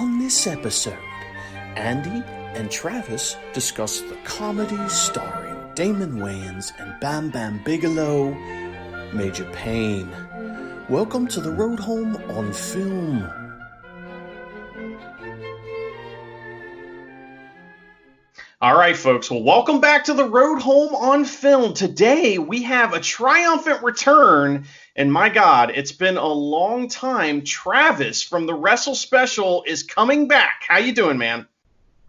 On this episode, Andy and Travis discuss the comedy starring Damon Wayans and Bam Bam Bigelow, Major Payne. Welcome to The Road Home on Film. All right, folks. Well, welcome back to The Road Home on Film. Today, we have a triumphant return, and my God, it's been a long time. Travis from the Wrestle Special is coming back. How you doing, man?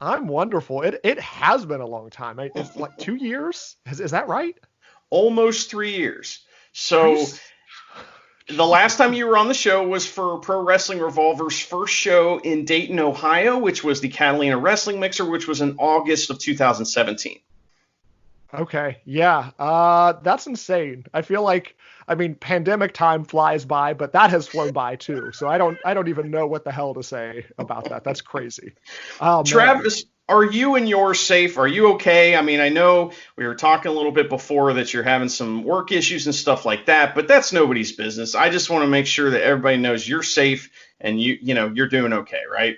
I'm wonderful. It has been a long time. It's like 2 years. Is that right? Almost 3 years. So the last time you were on the show was for Pro Wrestling Revolver's first show in Dayton, Ohio, which was the Catalina Wrestling Mixer, which was in August of 2017. Okay. Yeah. That's insane. I feel like, pandemic time flies by, but that has flown by too. So I don't even know what the hell to say about that. That's crazy. Travis, are you and yours safe? Are you okay? I mean, I know we were talking a little bit before that you're having some work issues and stuff like that, but that's nobody's business. I just want to make sure that everybody knows you're safe and you're doing okay, right?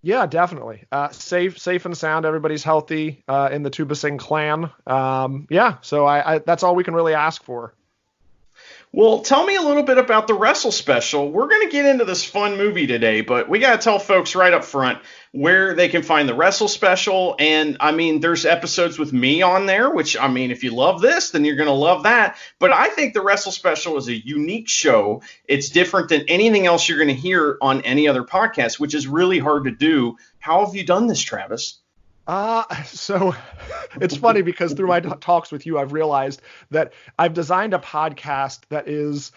Yeah, definitely. Safe and sound. Everybody's healthy in the Tubasing clan. So I that's all we can really ask for. Well, tell me a little bit about the Wrestle Special. We're going to get into this fun movie today, but we got to tell folks right up front where they can find the Wrestle Special. And, there's episodes with me on there, which, if you love this, then you're going to love that. But I think the Wrestle Special is a unique show. It's different than anything else you're going to hear on any other podcast, which is really hard to do. How have you done this, Travis? So it's funny because through my talks with you, I've realized that I've designed a podcast that is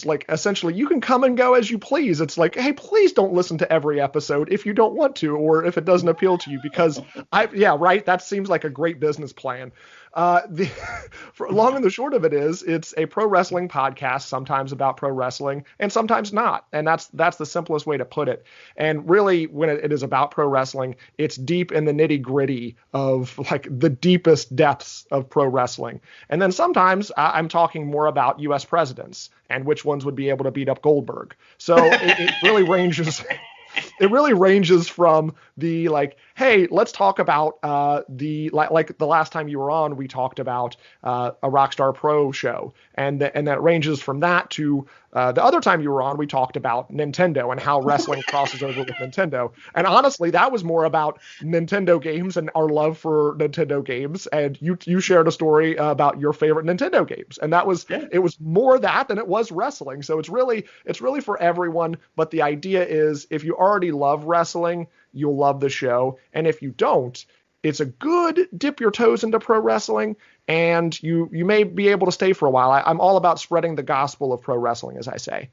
like essentially you can come and go as you please. It's like, hey, please don't listen to every episode if you don't want to, or if it doesn't appeal to you, because that seems like a great business plan. For long and the short of it is, it's a pro wrestling podcast, sometimes about pro wrestling and sometimes not. And that's the simplest way to put it. And really, when it is about pro wrestling, it's deep in the nitty gritty of like the deepest depths of pro wrestling. And then sometimes I'm talking more about U.S. presidents and which ones would be able to beat up Goldberg. So it really ranges. It really ranges from the like, hey, let's talk about the last time you were on, we talked about a Rockstar Pro show, and that ranges from that to the other time you were on, we talked about Nintendo and how wrestling crosses over with Nintendo. And honestly, that was more about Nintendo games and our love for Nintendo games. And you shared a story about your favorite Nintendo games, and it was more that than it was wrestling. So it's really for everyone. But the idea is, if you already love wrestling, you'll love the show. And if you don't, it's a good dip your toes into pro wrestling, and you may be able to stay for a while. I'm all about spreading the gospel of pro wrestling, as I say.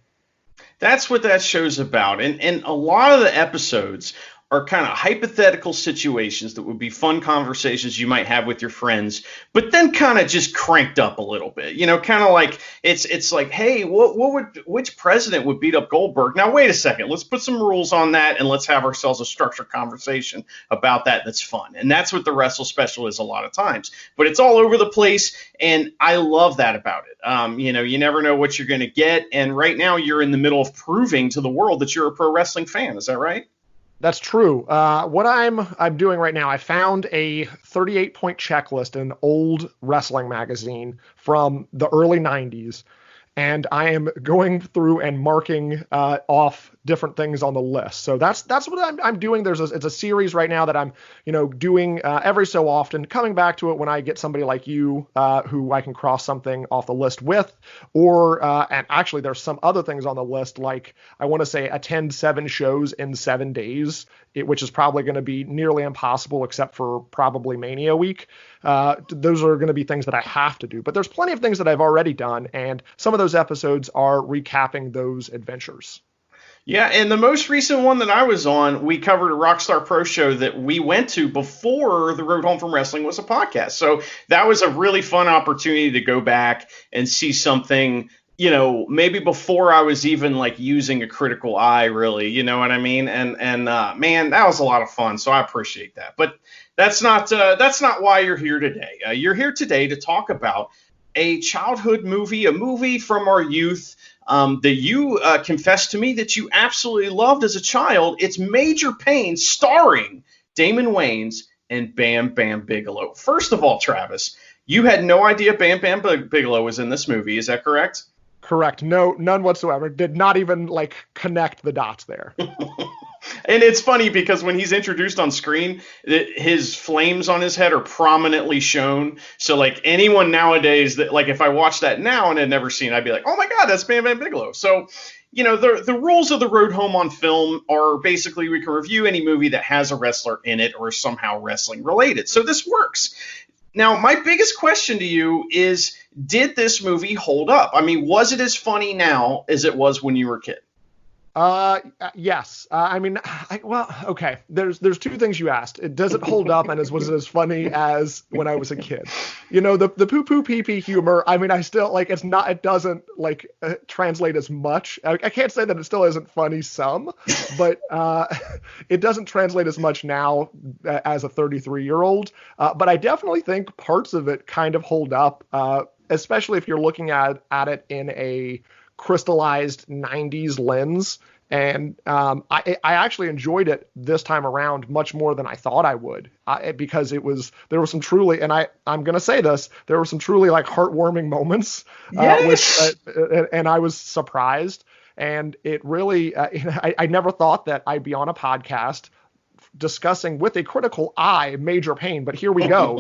That's what that show's about. And a lot of the episodes are kind of hypothetical situations that would be fun conversations you might have with your friends, but then kind of just cranked up a little bit, kind of like it's like, hey, which president would beat up Goldberg? Now, wait a second, let's put some rules on that and let's have ourselves a structured conversation about that that's fun. And that's what the Wrestle Special is a lot of times, but it's all over the place. And I love that about it. You never know what you're going to get. And right now you're in the middle of proving to the world that you're a pro wrestling fan. Is that right? That's true. What I'm doing right now, I found a 38-point checklist in an old wrestling magazine from the early 90s, and I am going through and marking off different things on the list. So that's what I'm doing. It's a series right now that I'm doing every so often, coming back to it when I get somebody like you who I can cross something off the list with, or and actually there's some other things on the list, like I want to say attend 7 shows in 7 days, which is probably going to be nearly impossible except for probably Mania week. Those are going to be things that I have to do, but there's plenty of things that I've already done, and some of those episodes are recapping those adventures. Yeah, and the most recent one that I was on, we covered a Rockstar Pro show that we went to before The Road Home from Wrestling was a podcast. So that was a really fun opportunity to go back and see something, maybe before I was even like using a critical eye, really, you know what I mean? And man, that was a lot of fun. So I appreciate that. But that's not why you're here today. You're here today to talk about a childhood movie, a movie from our youth. that you confessed to me that you absolutely loved as a child. It's Major Payne, starring Damon Wayans and Bam Bam Bigelow. First of all, Travis, you had no idea Bam Bam Bigelow was in this movie. Is that correct? Correct. No, none whatsoever. Did not even like connect the dots there. And it's funny because when he's introduced on screen, his flames on his head are prominently shown. So like anyone nowadays that like if I watch that now and had never seen it, I'd be like, oh my God, that's Bam Bam Bigelow. So, you know, the rules of the road home on film are basically we can review any movie that has a wrestler in it or somehow wrestling related. So this works. Now, my biggest question to you is, did this movie hold up? I mean, was it as funny now as it was when you were a kid? Yes. Okay. There's two things you asked. Does it hold up, and was it as funny as when I was a kid? You know, the poo poo pee pee humor. I mean, I still like it doesn't like translate as much. I can't say that it still isn't funny some, but it doesn't translate as much now as a 33-year-old. But I definitely think parts of it kind of hold up, especially if you're looking at it in a crystallized 90s lens. And I actually enjoyed it this time around much more than I thought I would, because there were some truly, and I'm going to say this, there were some truly like heartwarming moments, yes! And I was surprised. And it really, I never thought that I'd be on a podcast discussing with a critical eye Major Payne, but here we go.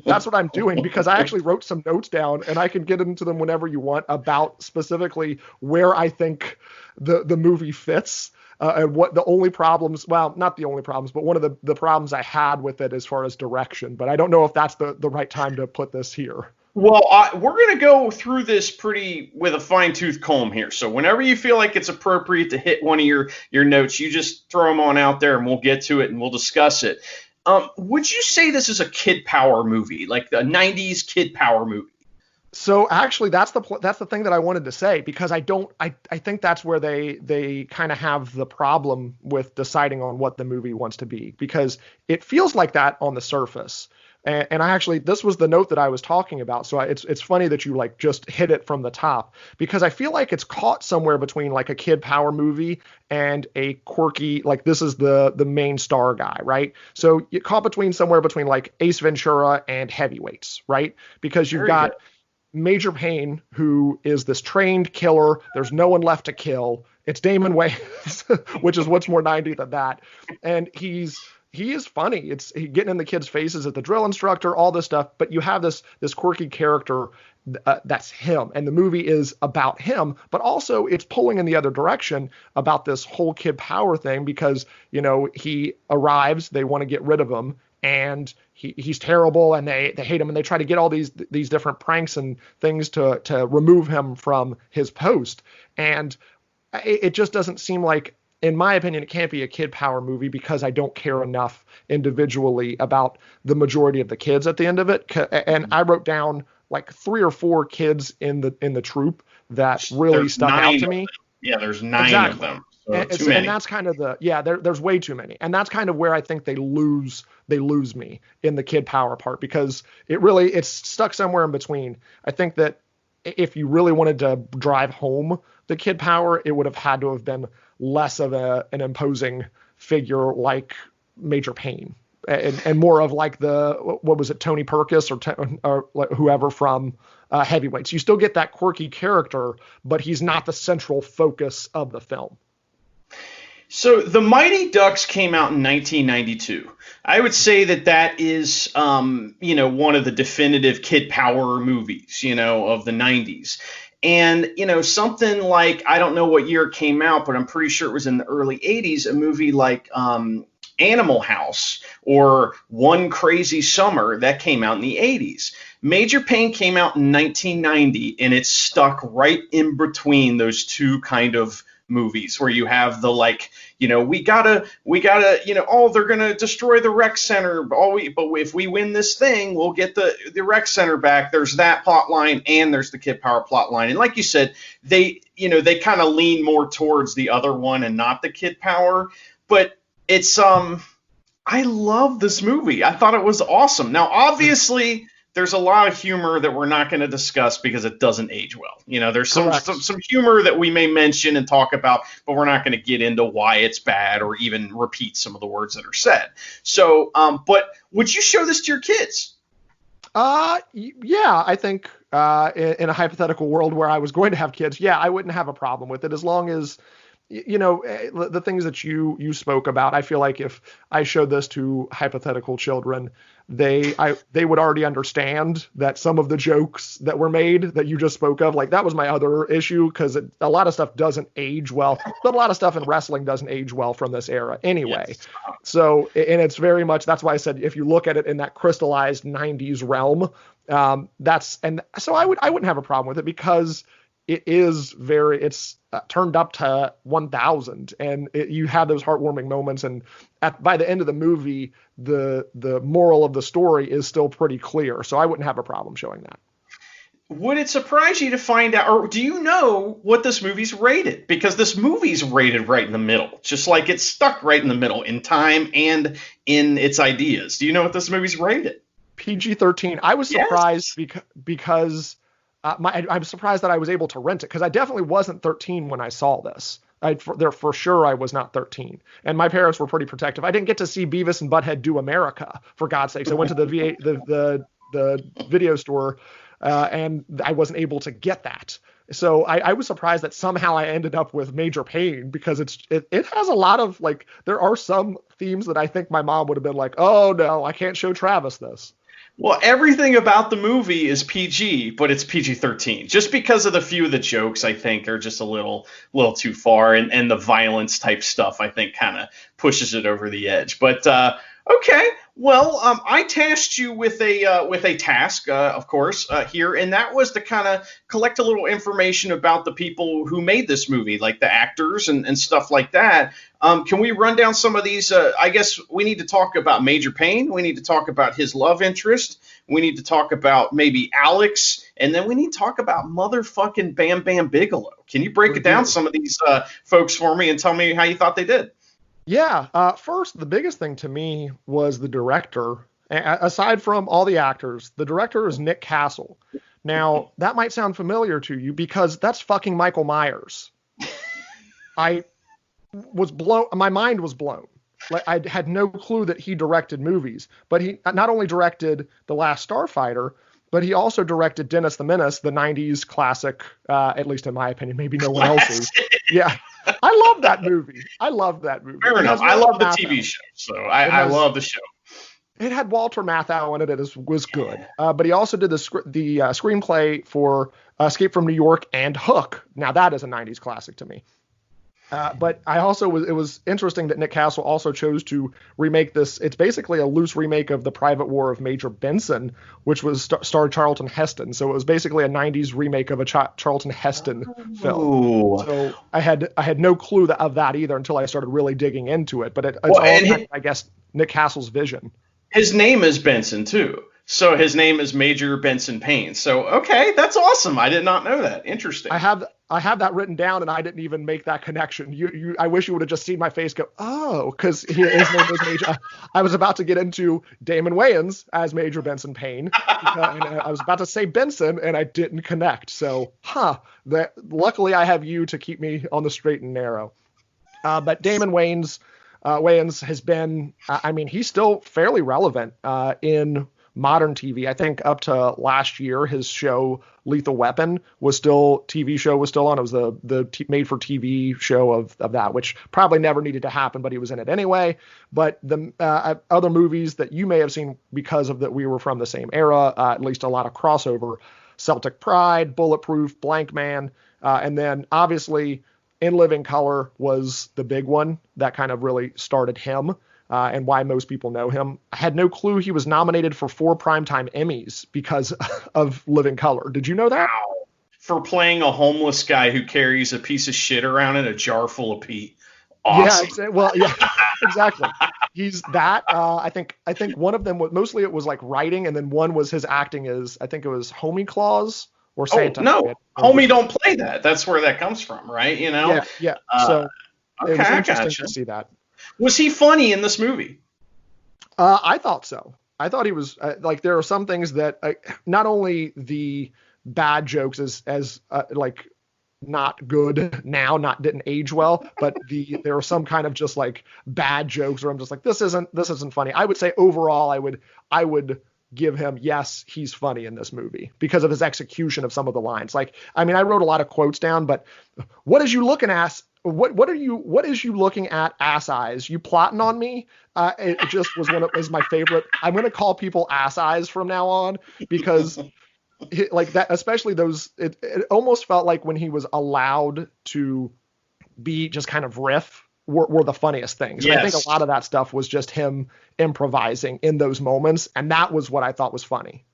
That's what I'm doing, because I actually wrote some notes down, and I can get into them whenever you want about specifically where I think the movie fits, and what the only problems, well, not the only problems, but one of the problems I had with it as far as direction. But I don't know if that's the right time to put this here. Well, we're going to go through this pretty with a fine-tooth comb here. So whenever you feel like it's appropriate to hit one of your notes, you just throw them on out there and we'll get to it and we'll discuss it. Would you say this is a kid power movie, like the 90s kid power movie? So actually, that's the thing that I wanted to say, because I think that's where they kind of have the problem with deciding on what the movie wants to be, because it feels like that on the surface. And I actually, this was the note that I was talking about. So it's funny that you like just hit it from the top, because I feel like it's caught somewhere between like a kid power movie and a quirky, like this is the main star guy, right? So you caught somewhere between like Ace Ventura and Heavyweights, right? Because you've got Major Payne, who is this trained killer. There's no one left to kill. It's Damon Wayans, which is what's more 90 than that. And he is funny. It's getting in the kids' faces at the drill instructor, all this stuff. But you have this quirky character that's him, and the movie is about him. But also, it's pulling in the other direction about this whole kid power thing, because you know he arrives, they want to get rid of him, and he's terrible, and they hate him, and they try to get all these different pranks and things to remove him from his post. And it just doesn't seem like, in my opinion, it can't be a kid power movie, because I don't care enough individually about the majority of the kids at the end of it. And I wrote down like 3 or 4 kids in the troupe that really stuck out to me. Yeah, there's 9 of them. So and that's kind of there's way too many. And that's kind of where I think they lose me in the kid power part, because it's stuck somewhere in between. I think that if you really wanted to drive home the kid power, it would have had to have been less of an imposing figure like Major Payne, and more of like what was it, Tony Perkis or whoever from Heavyweights. You still get that quirky character, but he's not the central focus of the film. So The Mighty Ducks came out in 1992. I would say that is, one of the definitive kid power movies, of the 90s. And, something like, I don't know what year it came out, but I'm pretty sure it was in the early 80s, a movie like Animal House or One Crazy Summer that came out in the 80s. Major Payne came out in 1990, and it's stuck right in between those two kind of movies, where you have the we gotta they're gonna destroy the rec center, but if we win this thing, we'll get the rec center back. There's that plot line, and there's the kid power plot line. And like you said, they kind of lean more towards the other one and not the kid power. But it's I love this movie. I thought it was awesome. Now obviously there's a lot of humor that we're not going to discuss because it doesn't age well. There's some humor that we may mention and talk about, but we're not going to get into why it's bad or even repeat some of the words that are said. So, but would you show this to your kids? Yeah, I think in a hypothetical world where I was going to have kids, yeah, I wouldn't have a problem with it as long as, the things that you spoke about. I feel like if I showed this to hypothetical children, they would already understand that some of the jokes that were made that you just spoke of, like that was my other issue, because a lot of stuff doesn't age well, but a lot of stuff in wrestling doesn't age well from this era anyway. Yes. So, and it's very much, that's why I said, if you look at it in that crystallized 90s realm, so I wouldn't have a problem with it, because it's turned up to 1,000, and you have those heartwarming moments. And by the end of the movie, the moral of the story is still pretty clear. So I wouldn't have a problem showing that. Would it surprise you to find out, or do you know what this movie's rated? Because this movie's rated right in the middle, just like it's stuck right in the middle in time and in its ideas. Do you know what this movie's rated? PG-13. I was surprised because I'm surprised that I was able to rent it, because I definitely wasn't 13 when I saw this. For sure I was not 13, and my parents were pretty protective. I didn't get to see Beavis and Butthead Do America, for God's sakes. I went to the video store, and I wasn't able to get that. So I was surprised that somehow I ended up with Major Payne, because it has a lot of, like, there are some themes that I think my mom would have been like, oh no, I can't show Travis this. Well, everything about the movie is PG, but it's PG-13. Just because of the few of the jokes, I think, are just a little too far, and the violence type stuff, I think, kind of pushes it over the edge. But okay, well, I tasked you with a task, of course, here, and that was to kind of collect a little information about the people who made this movie, like the actors and stuff like that. Can we run down some of these? I guess we need to talk about Major Payne. We need to talk about his love interest. We need to talk about maybe Alex. And then we need to talk about motherfucking Bam Bam Bigelow. Can you break it down, some of these folks, for me, and tell me how you thought they did? Yeah. First, the biggest thing to me was the director. Aside from all the actors, the director is Nick Castle. Now, that might sound familiar to you, because that's fucking Michael Myers. I was blown. My mind was blown. Like, I had no clue that he directed movies, but he not only directed The Last Starfighter, but he also directed Dennis the Menace, the 90s classic, at least in my opinion, maybe no one else's. Yeah. I love that movie. Fair enough. I love the TV show, so I love the show. It had Walter Matthau in it. It was good. But he also did the screenplay for Escape from New York and Hook. Now that is a 90s classic to me. But it was interesting that Nick Castle also chose to remake this. It's basically a loose remake of The Private War of Major Benson, which was starred Charlton Heston. So it was basically a 90s remake of a Charlton Heston film. Ooh. So I had no clue of that either until I started really digging into it. But I guess, Nick Castle's vision. His name is Benson too. So his name is Major Benson Payne. So, okay, that's awesome. I did not know that. Interesting. I have that written down, and I didn't even make that connection. I wish you would have just seen my face go, oh, because his name was Major. I was about to get into Damon Wayans as Major Benson Payne, and I was about to say Benson, and I didn't connect. So, luckily I have you to keep me on the straight and narrow. But Damon Wayans has been, he's still fairly relevant in modern TV. I think up to last year, his show Lethal Weapon was still on. It was the made for TV show of that, which probably never needed to happen, but he was in it anyway. But the other movies that you may have seen, because of that we were from the same era, at least a lot of crossover: Celtic Pride, Bulletproof, Blank Man, and then obviously In Living Color was the big one that kind of really started him. And why most people know him. I had no clue he was nominated for 4 Primetime Emmys because of Living Color. Did you know that? Wow. For playing a homeless guy who carries a piece of shit around in a jar full of pee. Awesome. Yeah, exactly. He's that. I think one of them was, mostly it was like writing, and then one was his acting as, I think it was Homie Claus or Santa. Oh, no. Homie don't play that. That's where that comes from, right? You know? Yeah. So it was interesting to see that. Was he funny in this movie? I thought so. I thought he was like, there are some things that not only the bad jokes as like not good now, not didn't age well, but there are some kind of just like bad jokes where I'm just like, this isn't funny. I would say overall, I would give him, yes, he's funny in this movie because of his execution of some of the lines. Like, I mean, I wrote a lot of quotes down, but what is you looking at? What is you looking at, ass eyes? You plotting on me? It just was my favorite. I'm going to call people ass eyes from now on because like that, especially those, it almost felt like when he was allowed to be just kind of riff were the funniest things. Yes. I think a lot of that stuff was just him improvising in those moments. And that was what I thought was funny.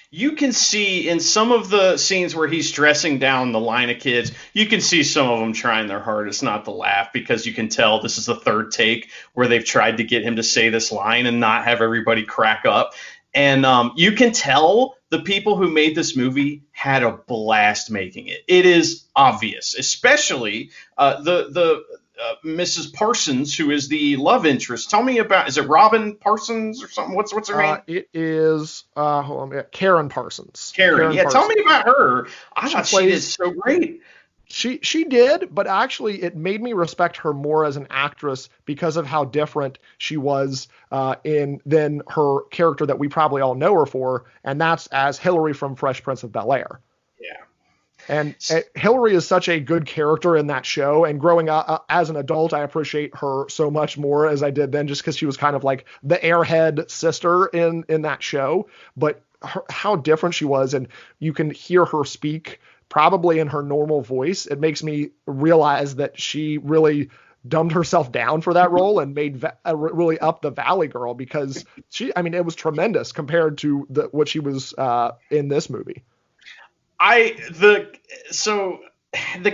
You can see in some of the scenes where he's dressing down the line of kids, you can see some of them trying their hardest not to laugh because you can tell this is the third take where they've tried to get him to say this line and not have everybody crack up. And you can tell the people who made this movie had a blast making it. It is obvious, especially the Mrs. Parsons, who is the love interest. Tell me about, is it Robin Parsons or something? What's her name? It is hold on, Karen Parsons. Karen, yeah. Parsons. Tell me about her. I thought she did so great. She did, but actually it made me respect her more as an actress because of how different she was than her character that we probably all know her for, and that's as Hillary from Fresh Prince of Bel-Air. Yeah. And Hillary is such a good character in that show. And growing up as an adult, I appreciate her so much more as I did then, just because she was kind of like the airhead sister in that show. But how different she was, and you can hear her speak probably in her normal voice. It makes me realize that she really dumbed herself down for that role and made really up the Valley Girl, because it was tremendous compared to what she was in this movie. The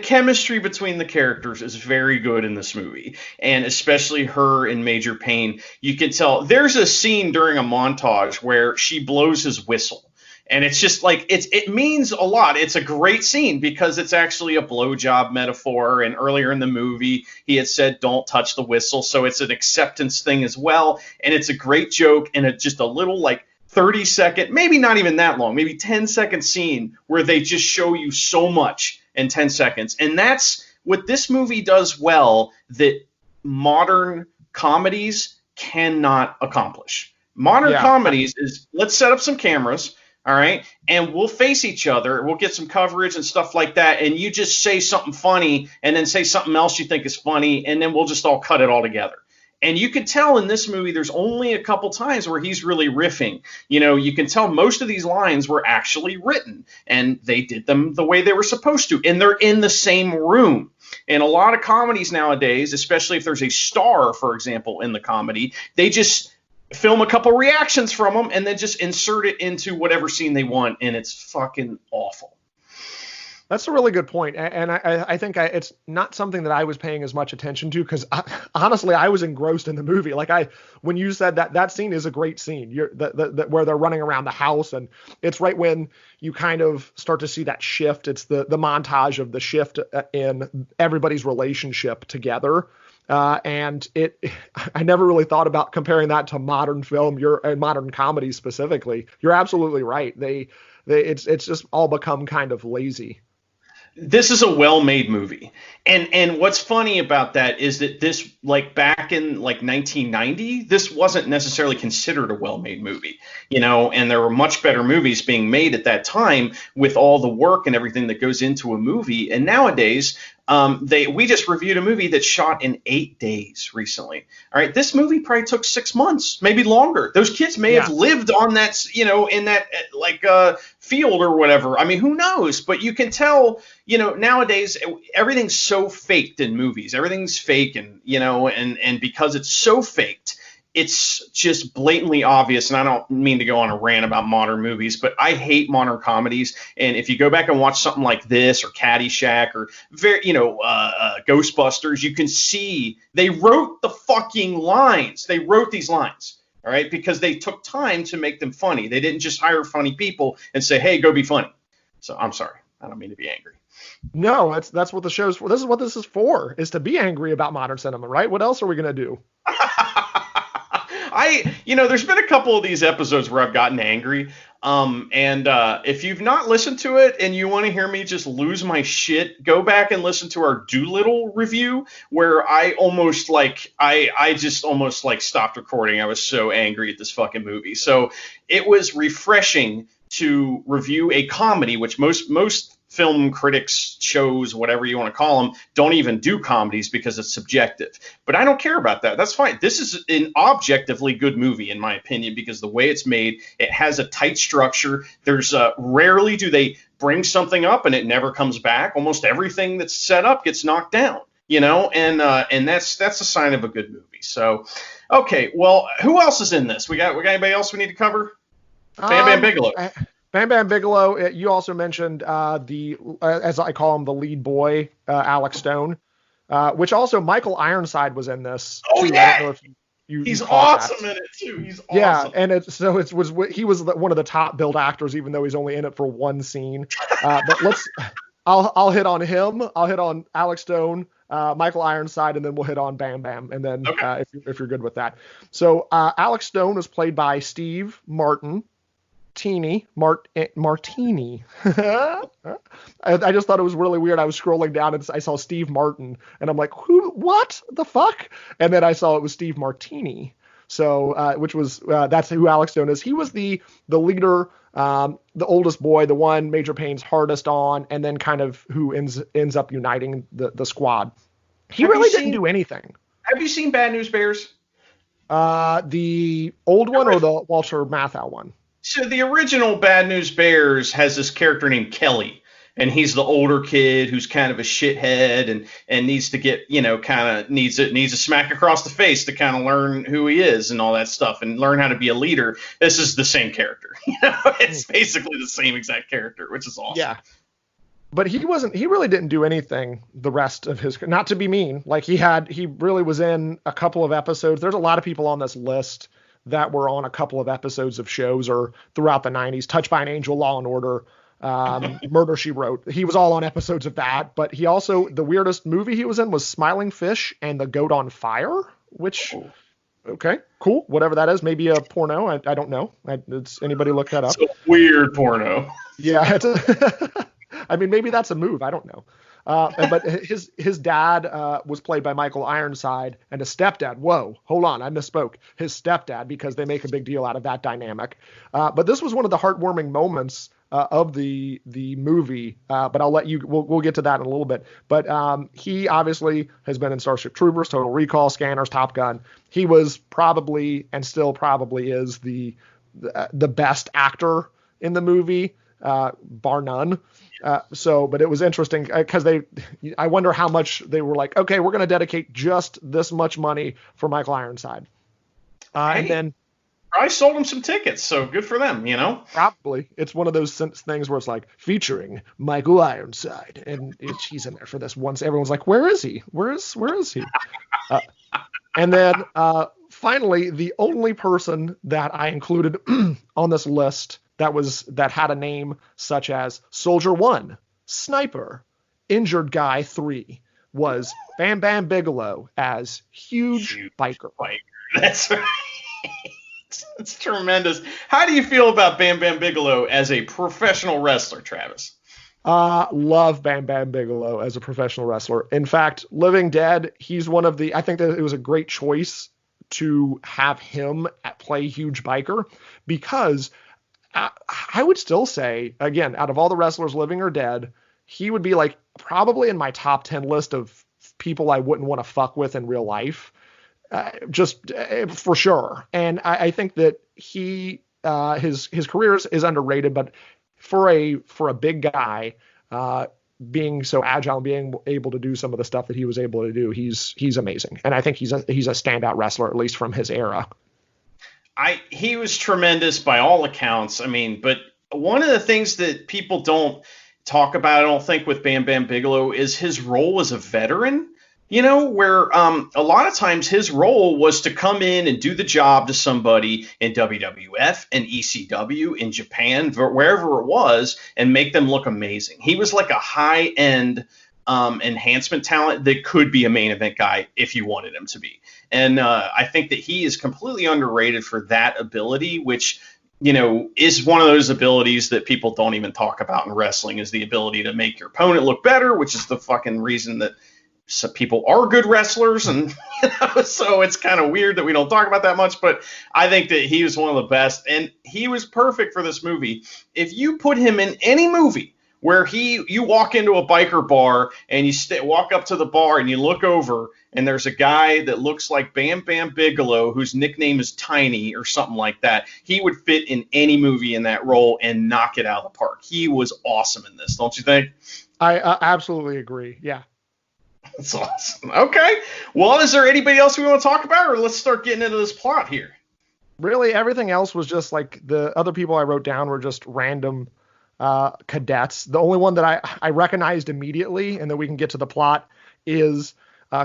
chemistry between the characters is very good in this movie, and especially her and Major Payne. You can tell there's a scene during a montage where she blows his whistle, and it's just like it means a lot. It's a great scene because it's actually a blowjob metaphor, and earlier in the movie he had said don't touch the whistle, so it's an acceptance thing as well, and it's a great joke, and it's just a little like 30-second, maybe not even that long, maybe 10-second scene where they just show you so much in 10 seconds. And that's what this movie does well that modern comedies cannot accomplish. Modern comedies is, let's set up some cameras, all right, and we'll face each other. We'll get some coverage and stuff like that, and you just say something funny and then say something else you think is funny, and then we'll just all cut it all together. And you could tell in this movie there's only a couple times where he's really riffing. You know, you can tell most of these lines were actually written, and they did them the way they were supposed to, and they're in the same room. In a lot of comedies nowadays, especially if there's a star, for example, in the comedy, they just film a couple reactions from them and then just insert it into whatever scene they want, and it's fucking awful. That's a really good point. And I think it's not something that I was paying as much attention to because honestly, I was engrossed in the movie. Like when you said that scene is a great scene, where they're running around the house, and it's right when you kind of start to see that shift. It's the montage of the shift in everybody's relationship together. And I never really thought about comparing that to modern film, modern comedy specifically. You're absolutely right. It's just all become kind of lazy. This is a well-made movie. And what's funny about that is that this, like back in like 1990, this wasn't necessarily considered a well-made movie, you know, and there were much better movies being made at that time with all the work and everything that goes into a movie. And nowadays, we just reviewed a movie that's shot in 8 days recently. All right. This movie probably took 6 months, maybe longer. Those kids may have lived on that, you know, in that field or whatever. I mean, who knows? But you can tell, you know, nowadays everything's so faked in movies. Everything's fake, and, you know, and because it's so faked, it's just blatantly obvious. And I don't mean to go on a rant about modern movies, but I hate modern comedies. And if you go back and watch something like this or Caddyshack or Ghostbusters, you can see they wrote the fucking lines. They wrote these lines. All right, because they took time to make them funny. They didn't just hire funny people and say, hey, go be funny. So I'm sorry. I don't mean to be angry. No, that's what the show's for. This is what this is for, is to be angry about modern cinema, right? What else are we going to do? There's been a couple of these episodes where I've gotten angry. If you've not listened to it and you want to hear me just lose my shit, go back and listen to our Doolittle review, where I just almost stopped recording. I was so angry at this fucking movie. So it was refreshing to review a comedy, which most film critics, shows, whatever you want to call them, don't even do comedies because it's subjective. But I don't care about that. That's fine. This is an objectively good movie, in my opinion, because the way it's made, it has a tight structure. There's rarely do they bring something up and it never comes back. Almost everything that's set up gets knocked down, and that's a sign of a good movie. So, okay, well, who else is in this? We got anybody else we need to cover? Bam Bam Bigelow. Bam Bam Bigelow. You also mentioned as I call him, the lead boy, Alex Stone, which also Michael Ironside was in this. Oh too. yeah, I don't know if he's awesome in it too. He's awesome. Yeah, and he was one of the top billed actors, even though he's only in it for one scene. But I'll hit on him. I'll hit on Alex Stone, Michael Ironside, and then we'll hit on Bam Bam, and then okay. If you're good with that. So Alex Stone was played by Steve Martini. I just thought it was really weird. I was scrolling down and I saw Steve Martin, and I'm like, who? What the fuck? And then I saw it was Steve Martini. So, which was that's who Alex Stone is. He was the leader, the oldest boy, the one Major Payne's hardest on, and then kind of who ends up uniting the squad. He really didn't do anything. Have you seen Bad News Bears? The old one or the Walter Matthau one? So the original Bad News Bears has this character named Kelly, and he's the older kid who's kind of a shithead and needs to get, needs a smack across the face to kind of learn who he is and all that stuff and learn how to be a leader. This is the same character. It's basically the same exact character, which is awesome. Yeah. But he really didn't do anything the rest of his, not to be mean, like he really was in a couple of episodes. There's a lot of people on this list that were on a couple of episodes of shows or throughout the 90s. Touched by an Angel, Law and Order, Murder, She Wrote. He was all on episodes of that. But he also, the weirdest movie he was in was Smiling Fish and The Goat on Fire, which, okay, cool. Whatever that is. Maybe a porno. I don't know. It's anybody look that up. It's a weird porno. Yeah. I mean, maybe that's a move. I don't know. But his dad was played by Michael Ironside, and his stepdad. Whoa, hold on, I misspoke. His stepdad, because they make a big deal out of that dynamic. But this was one of the heartwarming moments of the movie. But I'll let you. We'll get to that in a little bit. But he obviously has been in Starship Troopers, Total Recall, Scanners, Top Gun. He was probably and still probably is the best actor in the movie, bar none. But it was interesting because I wonder how much they were like, okay, we're going to dedicate just this much money for Michael Ironside. And then I sold him some tickets, so good for them, Probably. It's one of those things where it's like featuring Michael Ironside, and he's in there for this once. Everyone's like, where is he? Where is he? And then finally, the only person that I included on this list that had a name such as Soldier 1, Sniper, Injured Guy 3 was Bam Bam Bigelow as Huge Biker. That's right. It's tremendous. How do you feel about Bam Bam Bigelow as a professional wrestler, Travis? Love Bam Bam Bigelow as a professional wrestler. In fact, Living Dead, he's one of I think that it was a great choice to have him play Huge Biker, because I would still say, again, out of all the wrestlers living or dead, he would be probably in my top 10 list of people I wouldn't want to fuck with in real life, just for sure. And I think that his career is underrated, but for a big guy, being so agile and being able to do some of the stuff that he was able to do, he's amazing. And I think he's a standout wrestler, at least from his era. He was tremendous by all accounts. I mean, but one of the things that people don't talk about, I don't think, with Bam Bam Bigelow is his role as a veteran, where a lot of times his role was to come in and do the job to somebody in WWF and ECW in Japan, wherever it was, and make them look amazing. He was like a high-end enhancement talent that could be a main event guy if you wanted him to be. And I think that he is completely underrated for that ability, which, is one of those abilities that people don't even talk about in wrestling, is the ability to make your opponent look better, which is the fucking reason that some people are good wrestlers. And, so it's kind of weird that we don't talk about that much, but I think that he was one of the best, and he was perfect for this movie. If you put him in any movie where you walk into a biker bar and you walk up to the bar and you look over and there's a guy that looks like Bam Bam Bigelow, whose nickname is Tiny or something like that, he would fit in any movie in that role and knock it out of the park. He was awesome in this, don't you think? I absolutely agree. Yeah. That's awesome. Okay. Well, is there anybody else we want to talk about, or let's start getting into this plot here? Really, everything else was just like the other people I wrote down were just random cadets. The only one that I recognized immediately, and then we can get to the plot, is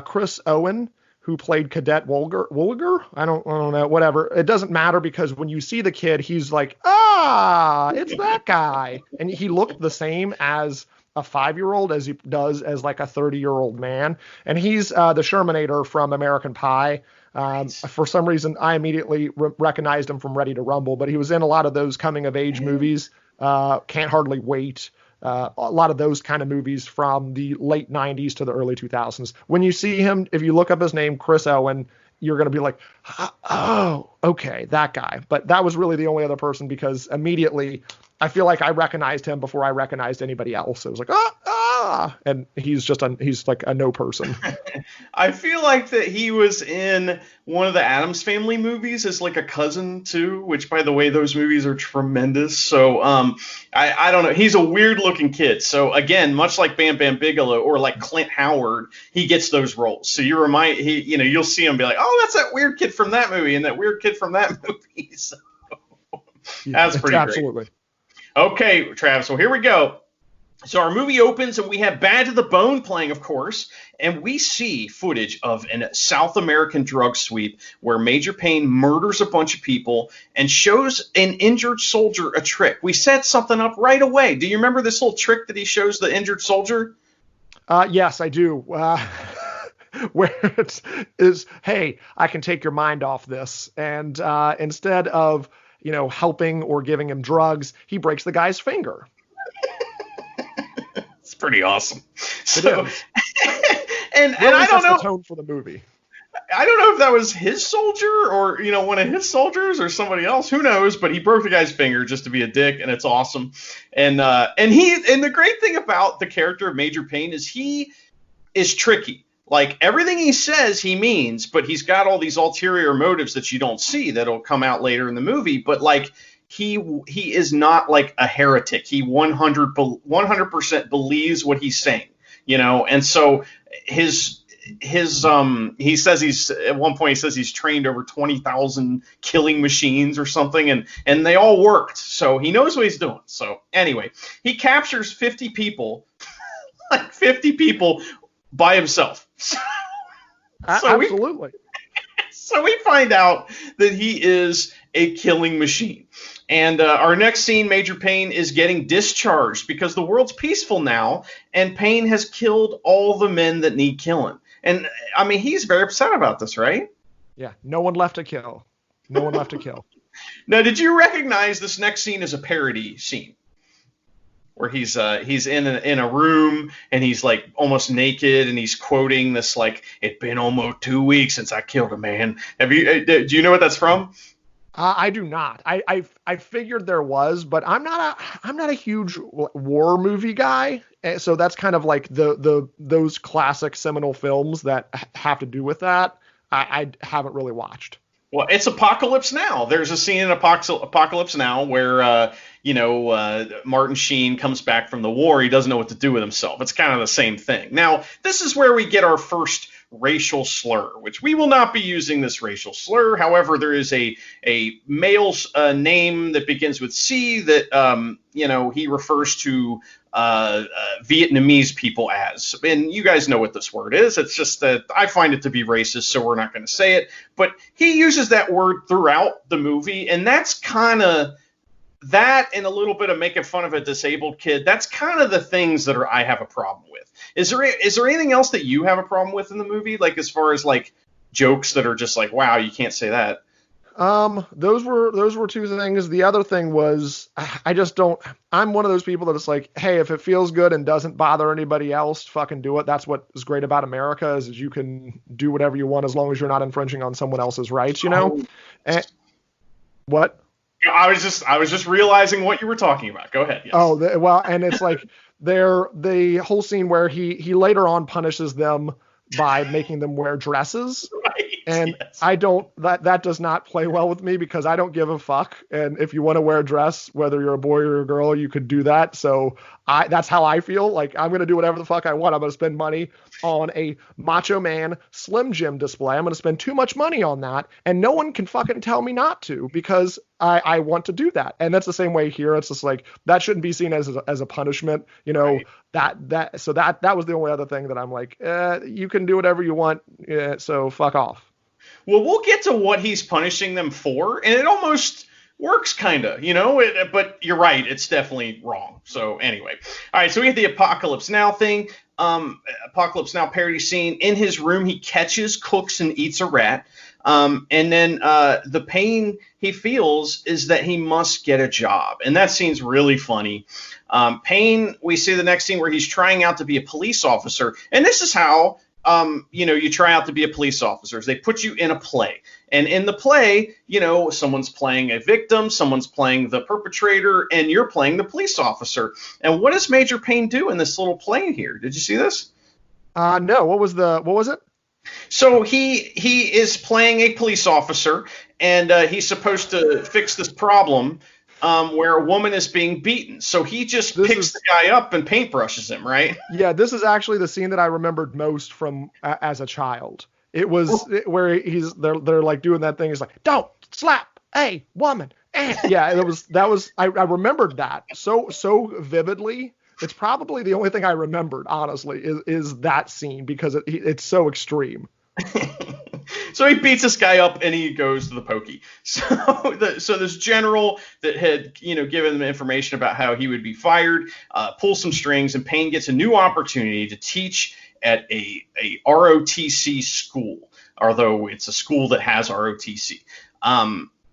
Chris Owen, who played Cadet Woolger. I don't know, whatever. It doesn't matter, because when you see the kid, he's like, it's that guy. And he looked the same as a 5-year-old as he does as like a 30-year-old man. And he's the Shermanator from American Pie. For some reason, I immediately recognized him from Ready to Rumble, but he was in a lot of those coming of age movies. Can't Hardly Wait. A lot of those kind of movies from the late 90s to the early 2000s. When you see him, if you look up his name, Chris Owen, you're going to be like, oh, okay, that guy. But that was really the only other person, because immediately I feel like I recognized him before I recognized anybody else. It was like, and he's like a no person. I feel like that he was in one of the Addams Family movies as like a cousin too, which, by the way, those movies are tremendous. So I don't know. He's a weird looking kid. So again, much like Bam Bam Bigelow or like Clint Howard, he gets those roles. So you'll see him and be like, oh, that's that weird kid from that movie and that weird kid from that movie. So that's pretty absolutely great. Okay, Travis, so here we go. So our movie opens and we have Bad to the Bone playing, of course, and we see footage of a South American drug sweep where Major Payne murders a bunch of people and shows an injured soldier a trick. We set something up right away. Do you remember this little trick that he shows the injured soldier? Yes, I do. Where it is, hey, I can take your mind off this. And instead of helping or giving him drugs, he breaks the guy's finger. It's pretty awesome. So, and I don't know the tone for the movie. I don't know if that was his soldier or one of his soldiers or somebody else. Who knows? But he broke the guy's finger just to be a dick, and it's awesome. And the great thing about the character of Major Payne is he is tricky. Like, everything he says he means, but he's got all these ulterior motives that you don't see that'll come out later in the movie. But like, he is not like a heretic. He 100% believes what he's saying, And so he says at one point he says he's trained over 20,000 killing machines or something, and they all worked. So he knows what he's doing. So anyway, he captures 50 people, like 50 people by himself. Absolutely. So we find out that he is a killing machine. And our next scene, Major Payne is getting discharged because the world's peaceful now, and Payne has killed all the men that need killing. And, I mean, he's very upset about this, right? Yeah, no one left to kill. No one left to kill. Now, did you recognize this next scene as a parody scene? Where he's in a room and he's like almost naked and he's quoting this like, "It's been almost 2 weeks since I killed a man." Do you know what that's from? I do not. I figured there was, but I'm not a huge war movie guy, so that's kind of like those classic seminal films that have to do with that. I haven't really watched. Well, it's Apocalypse Now. There's a scene in Apocalypse Now where, Martin Sheen comes back from the war. He doesn't know what to do with himself. It's kind of the same thing. Now, this is where we get our first racial slur, which we will not be using this racial slur. However, there is a male's name that begins with C that, he refers to Vietnamese people as. And you guys know what this word is. It's just that I find it to be racist, so we're not going to say it. But he uses that word throughout the movie, and that's kind of that and a little bit of making fun of a disabled kid, that's kind of the things that I have a problem with. Is there anything else that you have a problem with in the movie? Like, as far as like jokes that are just like, wow, you can't say that. Those were two things. The other thing was, I'm one of those people that it's like, hey, if it feels good and doesn't bother anybody else, fucking do it. That's what is great about America, is you can do whatever you want as long as you're not infringing on someone else's rights, you know? And, what? I was just realizing what you were talking about. Go ahead. Yes. Oh, well, and it's like the whole scene where he later on punishes them by making them wear dresses. Right. And yes. I don't, that does not play well with me, because I don't give a fuck. And if you want to wear a dress, whether you're a boy or a girl, you could do that. So that's how I feel. Like, I'm going to do whatever the fuck I want. I'm going to spend money on a Macho Man Slim Jim display. I'm going to spend too much money on that. And no one can fucking tell me not to, because I want to do that. And that's the same way here. It's just like, that shouldn't be seen as a punishment, you know. Right. So that was the only other thing that I'm like, you can do whatever you want. So fuck off. Well, we'll get to what he's punishing them for, and it almost works, kind of, you know, but you're right. It's definitely wrong. So anyway. All right. So we have the Apocalypse Now thing. Apocalypse Now parody scene. In his room, he catches, cooks, and eats a rat. And then the pain he feels is that he must get a job. And that scene's really funny. Payne, we see the next scene where he's trying out to be a police officer. And this is how, you try out to be a police officer. They put you in a play. And in the play, someone's playing a victim, someone's playing the perpetrator, and you're playing the police officer. And what does Major Payne do in this little play here? Did you see this? No. What was it? So he is playing a police officer, and he's supposed to fix this problem where a woman is being beaten. So he just picks the guy up and paintbrushes him, right? Yeah, this is actually the scene that I remembered most from as a child. It was where they're like doing that thing. He's like, don't slap a woman. And yeah, I remembered that so vividly. It's probably the only thing I remembered, honestly, is that scene, because it's so extreme. So he beats this guy up and he goes to the pokey. So this general that had given them information about how he would be fired pulls some strings, and Payne gets a new opportunity to teach at a ROTC school, although it's a school that has ROTC.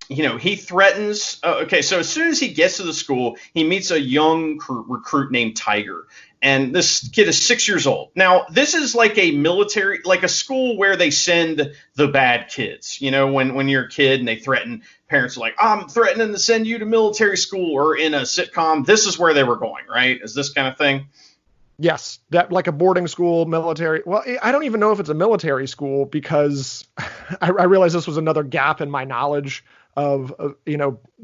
He threatens. Okay, so as soon as he gets to the school, he meets a young recruit named Tiger. And this kid is 6 years old. Now, this is like a school where they send the bad kids. When you're a kid and they threaten, parents are like, I'm threatening to send you to military school, or in a sitcom, this is where they were going, right? Is this kind of thing? Yes, that like a boarding school, military. Well, I don't even know if it's a military school, because I realized this was another gap in my knowledge of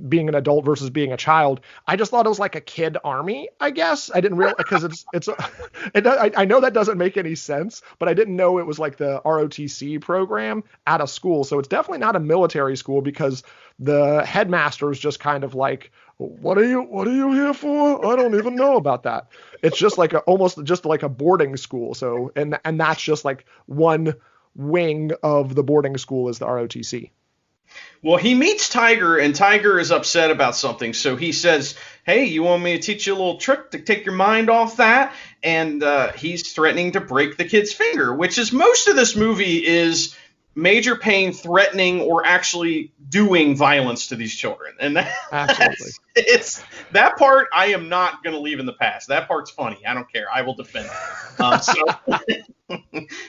being an adult versus being a child. I just thought it was like a kid army, I guess. I didn't realize, because I know that doesn't make any sense, but I didn't know it was like the ROTC program at a school. So it's definitely not a military school, because the headmaster is just kind of like, what are you here for? I don't even know about that. It's just like almost just like a boarding school. So, and that's just like one wing of the boarding school is the ROTC. Well, he meets Tiger, and Tiger is upset about something. So he says, hey, you want me to teach you a little trick to take your mind off that? And he's threatening to break the kid's finger, which is most of this movie is Major Payne threatening or actually doing violence to these children. And it's that part I am not going to leave in the past. That part's funny. I don't care. I will defend it.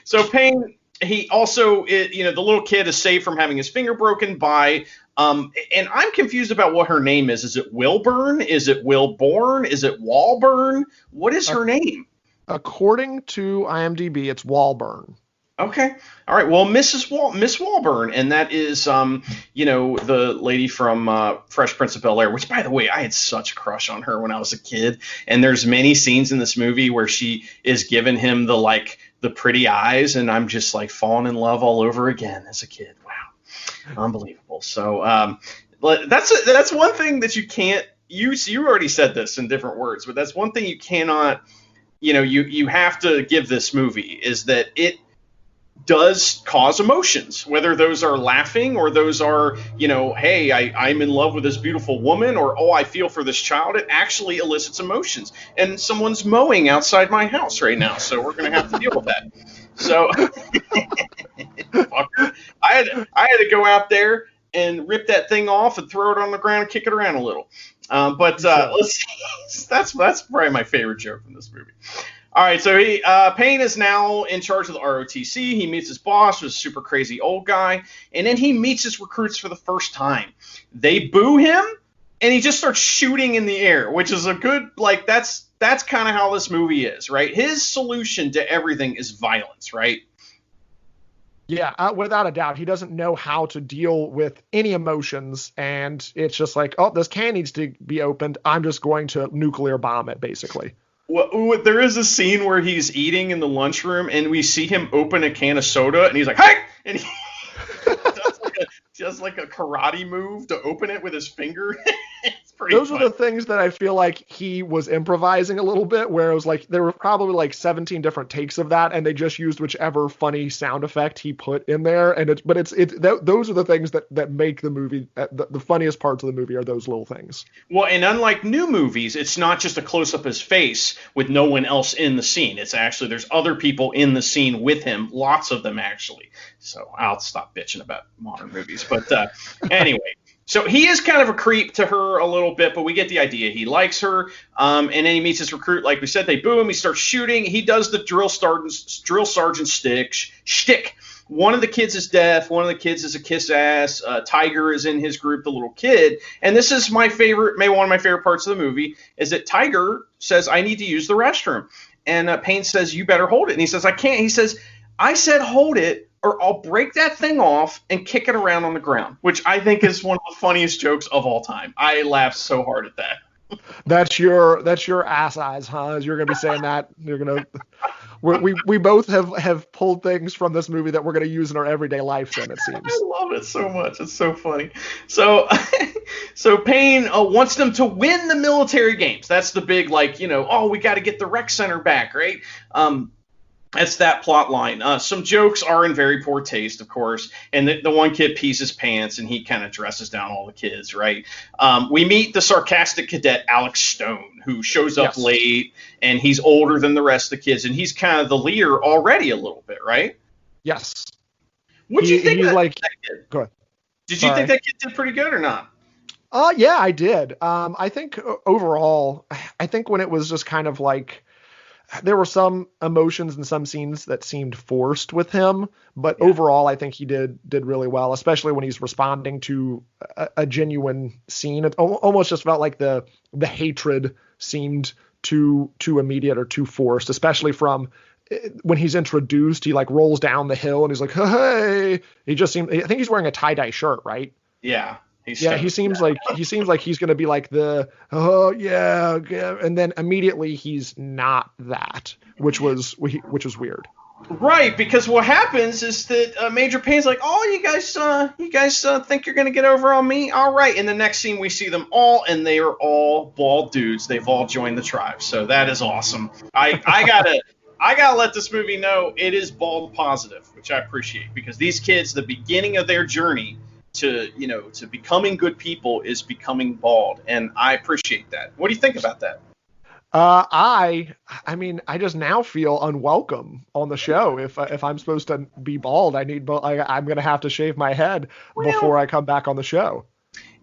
So Payne... He also, the little kid is saved from having his finger broken by, and I'm confused about what her name is. Is it Wilburn? Is it Wilborn? Is it Walburn? What is her name? According to IMDb, it's Walburn. Okay. All right. Well, Miss Walburn, and that is, the lady from Fresh Prince of Bel-Air, which, by the way, I had such a crush on her when I was a kid. And there's many scenes in this movie where she is giving him the pretty eyes, and I'm just like falling in love all over again as a kid. Wow. Unbelievable. So that's one thing that you can't use. You already said this in different words, but that's one thing you cannot, you have to give this movie, is that does cause emotions, whether those are laughing or those are, hey, I'm in love with this beautiful woman, or, oh, I feel for this child. It actually elicits emotions. And someone's mowing outside my house right now, so we're going to have to deal with that. So, fucker, I had to go out there and rip that thing off and throw it on the ground and kick it around a little. Let's see. That's probably my favorite joke in this movie. All right, so Payne is now in charge of the ROTC. He meets his boss, who's a super crazy old guy, and then he meets his recruits for the first time. They boo him, and he just starts shooting in the air, which is a good, that's kind of how this movie is, right? His solution to everything is violence, right? Yeah, without a doubt. He doesn't know how to deal with any emotions, and it's just like, oh, this can needs to be opened. I'm just going to nuclear bomb it, basically. Well, there is a scene where he's eating in the lunchroom, and we see him open a can of soda, and he's like, hey! And he does like a karate move to open it with his finger. It's pretty Those fun. are the things that I feel like he was improvising a little bit, where it was like there were probably like 17 different takes of that, and they just used whichever funny sound effect he put in there. And those are the things that make the movie, the funniest parts of the movie are those little things. Well, and unlike new movies, it's not just a close up of his face with no one else in the scene. It's actually, there's other people in the scene with him, lots of them actually. So I'll stop bitching about modern movies. But anyway. So he is kind of a creep to her a little bit, but we get the idea. He likes her, and then he meets his recruit. Like we said, they boo him. He starts shooting. He does the drill sergeant shtick. One of the kids is deaf. One of the kids is a kiss ass. Tiger is in his group, the little kid. And this is my favorite, maybe one of my favorite parts of the movie, is that Tiger says, I need to use the restroom. And Payne says, you better hold it. And he says, I can't. He says, I said hold it, or I'll break that thing off and kick it around on the ground, which I think is one of the funniest jokes of all time. I laughed so hard at that. That's your ass eyes, huh? You're gonna be saying that. We both have pulled things from this movie that we're gonna use in our everyday life. Then it seems. I love it so much. It's so funny. So Payne wants them to win the military games. That's the big, we got to get the rec center back, right? That's that plot line. Some jokes are in very poor taste, of course, and the one kid pees his pants, and he kind of dresses down all the kids, right? We meet the sarcastic cadet, Alex Stone, who shows up late, and he's older than the rest of the kids, and he's kind of the leader already a little bit, right? Yes. What do you think of that kid? Go ahead. Did you think that kid did pretty good or not? Yeah, I did. I think overall, when it was just kind of like, there were some emotions and some scenes that seemed forced with him, but overall, I think he did really well, especially when he's responding to a genuine scene. It almost just felt like the hatred seemed too immediate or too forced, especially from when he's introduced. He like rolls down the hill and he's like, hey, I think he's wearing a tie-dye shirt, right? Yeah. He seems like he's going to be like and then immediately he's not that, which was weird. Right, because what happens is that Major Payne's like, oh, you guys think you're going to get over on me? All right. In the next scene, we see them all, and they are all bald dudes. They've all joined the tribe. So that is awesome. I gotta let this movie know it is bald positive, which I appreciate, because these kids, the beginning of their journey to becoming good people is becoming bald, and I appreciate that. What do you think about that? I just now feel unwelcome on the show. If I'm supposed to be bald, I'm gonna have to shave my head before I come back on the show.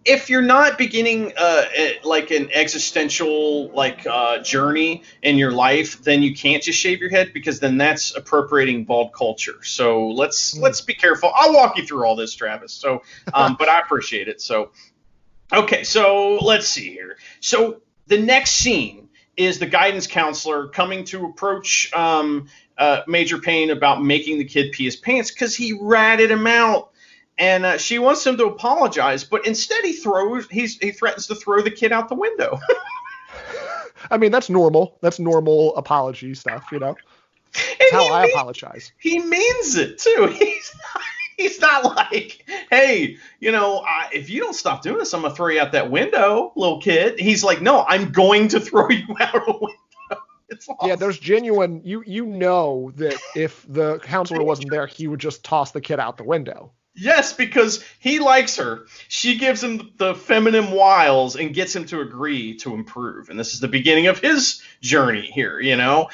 If you're not beginning like an existential journey in your life, then you can't just shave your head, because then that's appropriating bald culture. So let's be careful. I'll walk you through all this, Travis. So, but I appreciate it. So, okay. So let's see here. So the next scene is the guidance counselor coming to approach Major Payne about making the kid pee his pants because he ratted him out. And she wants him to apologize, but instead he threatens to throw the kid out the window. I mean, that's normal. That's normal apology stuff, That's how I apologize. He means it too. He's not like, hey, if you don't stop doing this, I'm gonna throw you out that window, little kid. He's like, no, I'm going to throw you out a window. It's awesome. Yeah, there's genuine. You know that if the counselor wasn't there, he would just toss the kid out the window. Yes, because he likes her. She gives him the feminine wiles and gets him to agree to improve. And this is the beginning of his journey here, you know?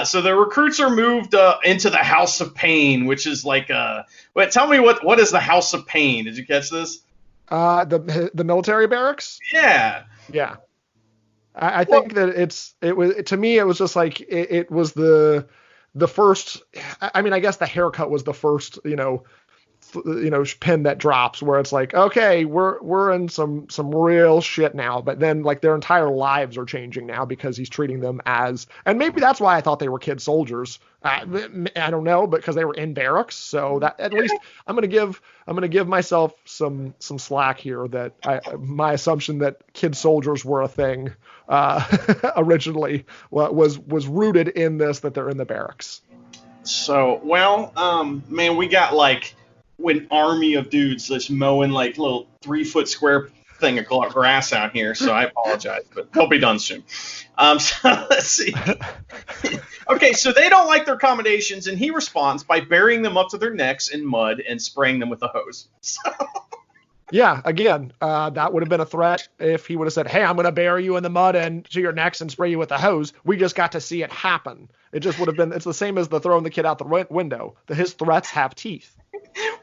So the recruits are moved into the House of Payne, which is like wait, tell me what is the House of Payne? Did you catch this? The military barracks? Yeah. Yeah. I think that it was, to me, it was just like, it was the first, I mean, I guess the haircut was the first, pin that drops, where it's like, okay, we're in some real shit now. But then, like, their entire lives are changing now because he's treating them as, and maybe that's why I thought they were kid soldiers. I don't know, because they were in barracks. So that, at least I'm gonna give myself some slack here, that my assumption that kid soldiers were a thing originally was rooted in this, that they're in the barracks. So, well, man, we got like an army of dudes just mowing like little 3-foot square thing of grass out here. So I apologize, but they'll be done soon. So let's see. Okay, so they don't like their accommodations, and he responds by burying them up to their necks in mud and spraying them with a hose. Yeah, again, that would have been a threat if he would have said, hey, I'm going to bury you in the mud and to your necks and spray you with a hose. We just got to see it happen. It just would have been, it's the same as the throwing the kid out the window. His threats have teeth.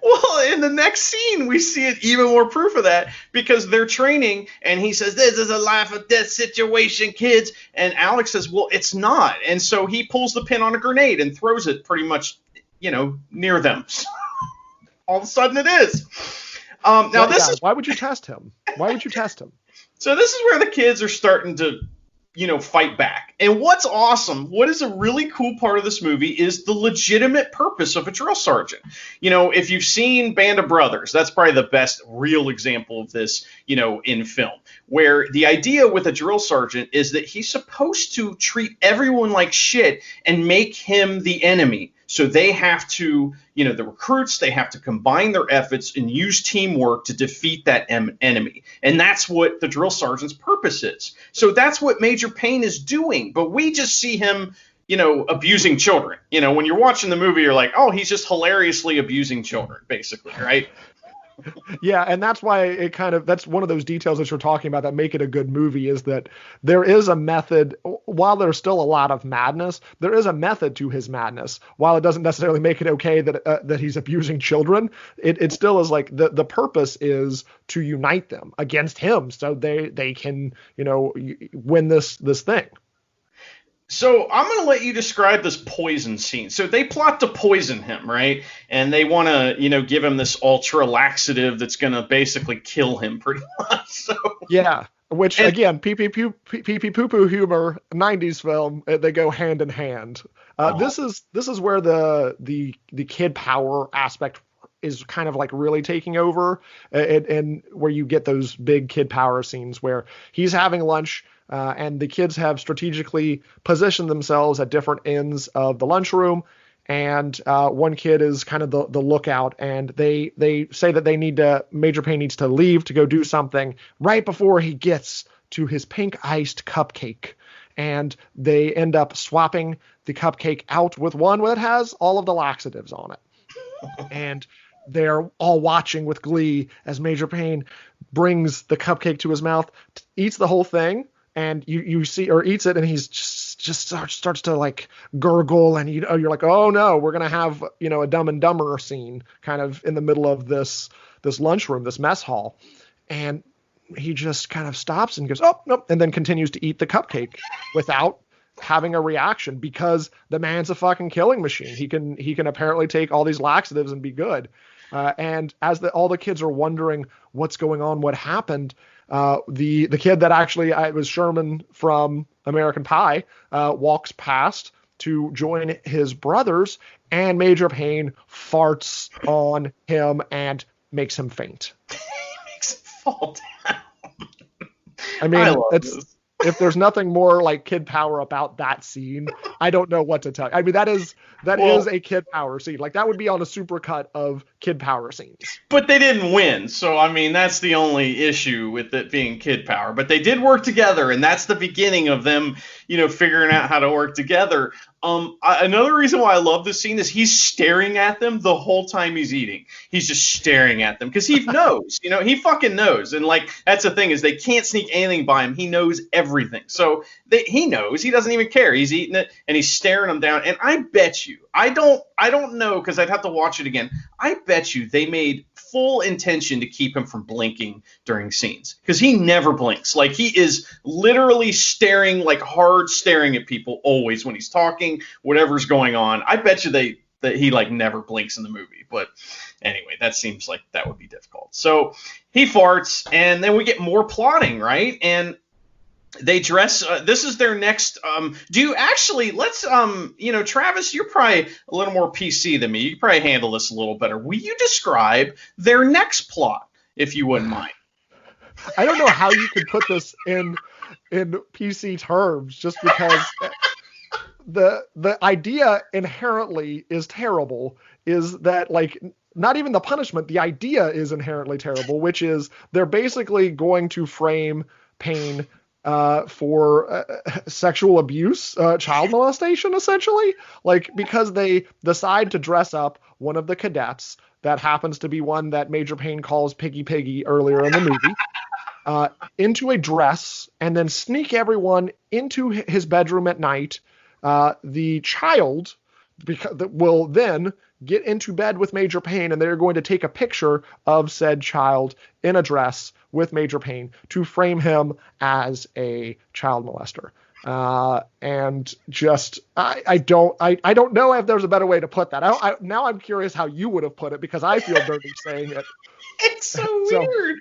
Well, in the next scene, we see it even more proof of that, because they're training, and he says, this is a life or death situation, kids. And Alex says, well, it's not. And so he pulls the pin on a grenade and throws it pretty much, near them. All of a sudden it is. Why would you test him? Why would you test him? So this is where the kids are starting to, fight back. And what's awesome, what is a really cool part of this movie, is the legitimate purpose of a drill sergeant. If you've seen Band of Brothers, that's probably the best real example of this, in film, where the idea with a drill sergeant is that he's supposed to treat everyone like shit and make him the enemy. So they have to, the recruits, they have to combine their efforts and use teamwork to defeat that enemy. And that's what the drill sergeant's purpose is. So that's what Major Payne is doing. But we just see him, abusing children. When you're watching the movie, you're like, oh, he's just hilariously abusing children, basically, right? Yeah, and that's why that's one of those details that you're talking about that make it a good movie, is that there is a method. While there's still a lot of madness, there is a method to his madness. While it doesn't necessarily make it okay that he's abusing children, it still is like the purpose is to unite them against him, so they can win this thing. So I'm going to let you describe this poison scene. So they plot to poison him, right? And they want to, give him this ultra laxative that's going to basically kill him pretty much. So yeah, again, pee poo poo humor, 90s film, they go hand in hand. This is where the kid power aspect is kind of like really taking over, and where you get those big kid power scenes where he's having lunch. And the kids have strategically positioned themselves at different ends of the lunchroom. And one kid is kind of the lookout. And they say that Major Payne needs to leave to go do something right before he gets to his pink iced cupcake. And they end up swapping the cupcake out with one that has all of the laxatives on it. And they're all watching with glee as Major Payne brings the cupcake to his mouth, eats the whole thing. And you see, or eats it, and he's just starts to like gurgle, and you're like, oh no, we're gonna have a Dumb and Dumber scene kind of in the middle of this lunchroom, this mess hall, and he just kind of stops and goes, oh nope, and then continues to eat the cupcake without having a reaction, because the man's a fucking killing machine. He can apparently take all these laxatives and be good. And as all the kids are wondering what's going on, what happened. The kid that actually was Sherman from American Pie walks past to join his brothers, and Major Payne farts on him and makes him faint. He makes him fall down. I mean, if there's nothing more like kid power about that scene, I don't know what to tell you. I mean, that is a kid power scene. Like, that would be on a supercut of kid power scenes. But they didn't win, so I mean, that's the only issue with it being kid power. But they did work together, and that's the beginning of them, figuring out how to work together. Another reason why I love this scene is he's staring at them the whole time he's eating. He's just staring at them because he knows, he fucking knows. And like, that's the thing is they can't sneak anything by him. He knows everything. So he knows, he doesn't even care. He's eating it and he's staring them down. And I bet you, I don't know, because I'd have to watch it again. I bet you they made full intention to keep him from blinking during scenes because he never blinks. Like, he is literally staring, like hard staring at people always when he's talking, whatever's going on. I bet you that he like never blinks in the movie. But anyway, that seems like that would be difficult. So he farts, and then we get more plotting, right? And they dress. This is their next. Do you actually? Let's. Travis, you're probably a little more PC than me. You can probably handle this a little better. Will you describe their next plot, if you wouldn't mind? I don't know how you could put this in PC terms, just because the idea inherently is terrible. Is that like not even the punishment? The idea is inherently terrible, which is they're basically going to frame Payne for sexual abuse, child molestation, essentially, like, because they decide to dress up one of the cadets that happens to be one that Major Payne calls Piggy earlier in the movie, into a dress, and then sneak everyone into his bedroom at night. The child will then get into bed with Major Payne, and they're going to take a picture of said child in a dress with Major Payne to frame him as a child molester. And just, I don't know if there's a better way to put that. Now I'm curious how you would have put it, because I feel dirty saying it. It's so weird.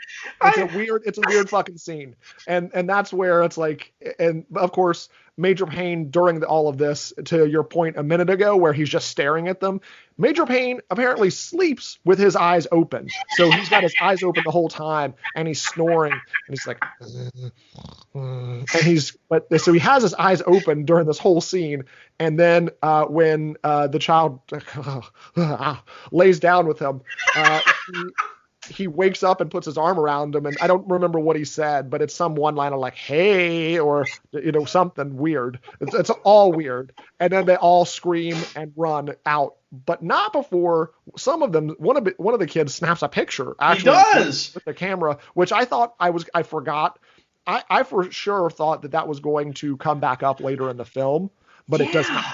It's a weird fucking scene. And that's where it's like, and of course, Major Payne during all of this, to your point a minute ago, where he's just staring at them, Major Payne apparently sleeps with his eyes open. So he's got his eyes open the whole time, and he's snoring, and he's like, so he has his eyes open during this whole scene. And then when the child lays down with him, he wakes up and puts his arm around him, and I don't remember what he said, but it's some one line of like, hey, or, something weird. It's all weird. And then they all scream and run out, but not before some of them, one of the kids snaps a picture. Actually, he does. With the camera, which I thought I forgot. I for sure thought that was going to come back up later in the film, but it does not.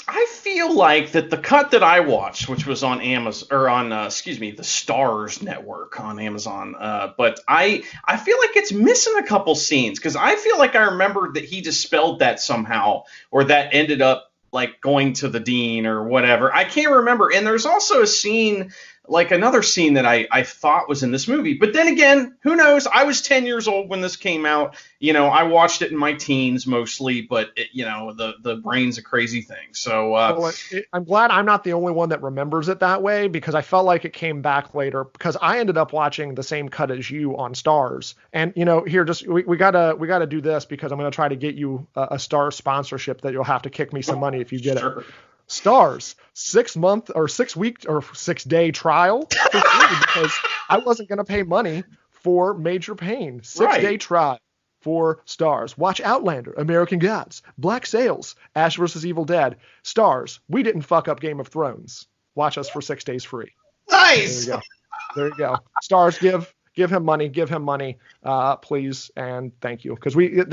I feel like that the cut that I watched, which was on Amazon, or on, the Starz network on Amazon, but I feel like it's missing a couple scenes, because I feel like I remembered that he dispelled that somehow, or that ended up like going to the dean or whatever. I can't remember. And there's also a scene, like another scene that I thought was in this movie. But then again, who knows? I was 10 years old when this came out. I watched it in my teens mostly, but the brain's a crazy thing. So I'm glad I'm not the only one that remembers it that way, because I felt like it came back later, because I ended up watching the same cut as you on Starz. And here, just we gotta do this, because I'm gonna try to get you a Starz sponsorship that you'll have to kick me some money if you get it. Starz 6-month or 6 week or 6-day trial for free, because I wasn't going to pay money for Major Payne. 6-day trial for Starz. Watch Outlander, American Gods, Black Sails, Ash vs. Evil Dead. Starz, we didn't fuck up Game of Thrones. Watch us for 6 days free. Nice. There you go. Starz, give him money, please, and thank you, because it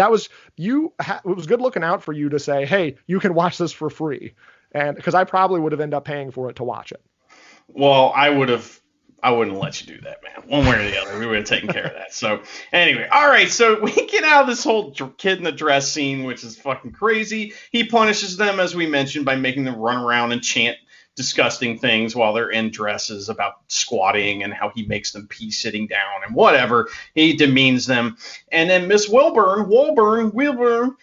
was good looking out for you to say, hey, you can watch this for free. And because I probably would have ended up paying for it to watch it. Well, I wouldn't let you do that, man. One way or the other, we would have taken care of that. So anyway, all right. So we get out of this whole kid in the dress scene, which is fucking crazy. He punishes them, as we mentioned, by making them run around and chant disgusting things while they're in dresses about squatting, and how he makes them pee sitting down and whatever. He demeans them. And then Miss Wilburn,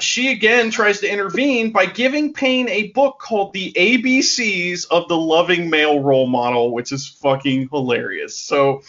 she again tries to intervene by giving Payne a book called The ABCs of the Loving Male Role Model, which is fucking hilarious. So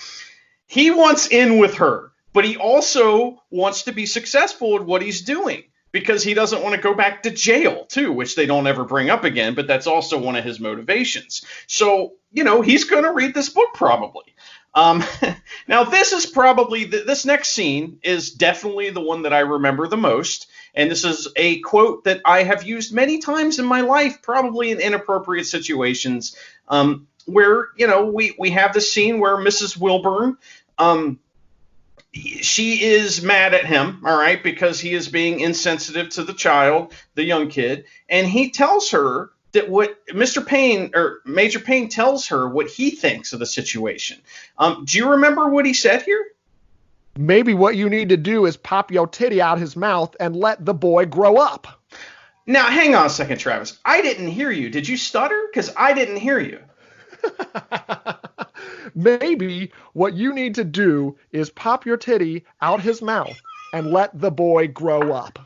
he wants in with her, but he also wants to be successful at what he's doing, because he doesn't want to go back to jail too, which they don't ever bring up again, but that's also one of his motivations. So, he's going to read this book probably. Now, this is probably, this next scene is definitely the one that I remember the most. And this is a quote that I have used many times in my life, probably in inappropriate situations, where, we have the scene where Mrs. Wilburn, she is mad at him, all right, because he is being insensitive to the child, the young kid, and he tells her that what Mr. Payne or Major Payne tells her what he thinks of the situation. Do you remember what he said here? Maybe what you need to do is pop your titty out his mouth and let the boy grow up. Now, hang on a second, Travis. I didn't hear you. Did you stutter? Because I didn't hear you. Maybe what you need to do is pop your titty out his mouth and let the boy grow up.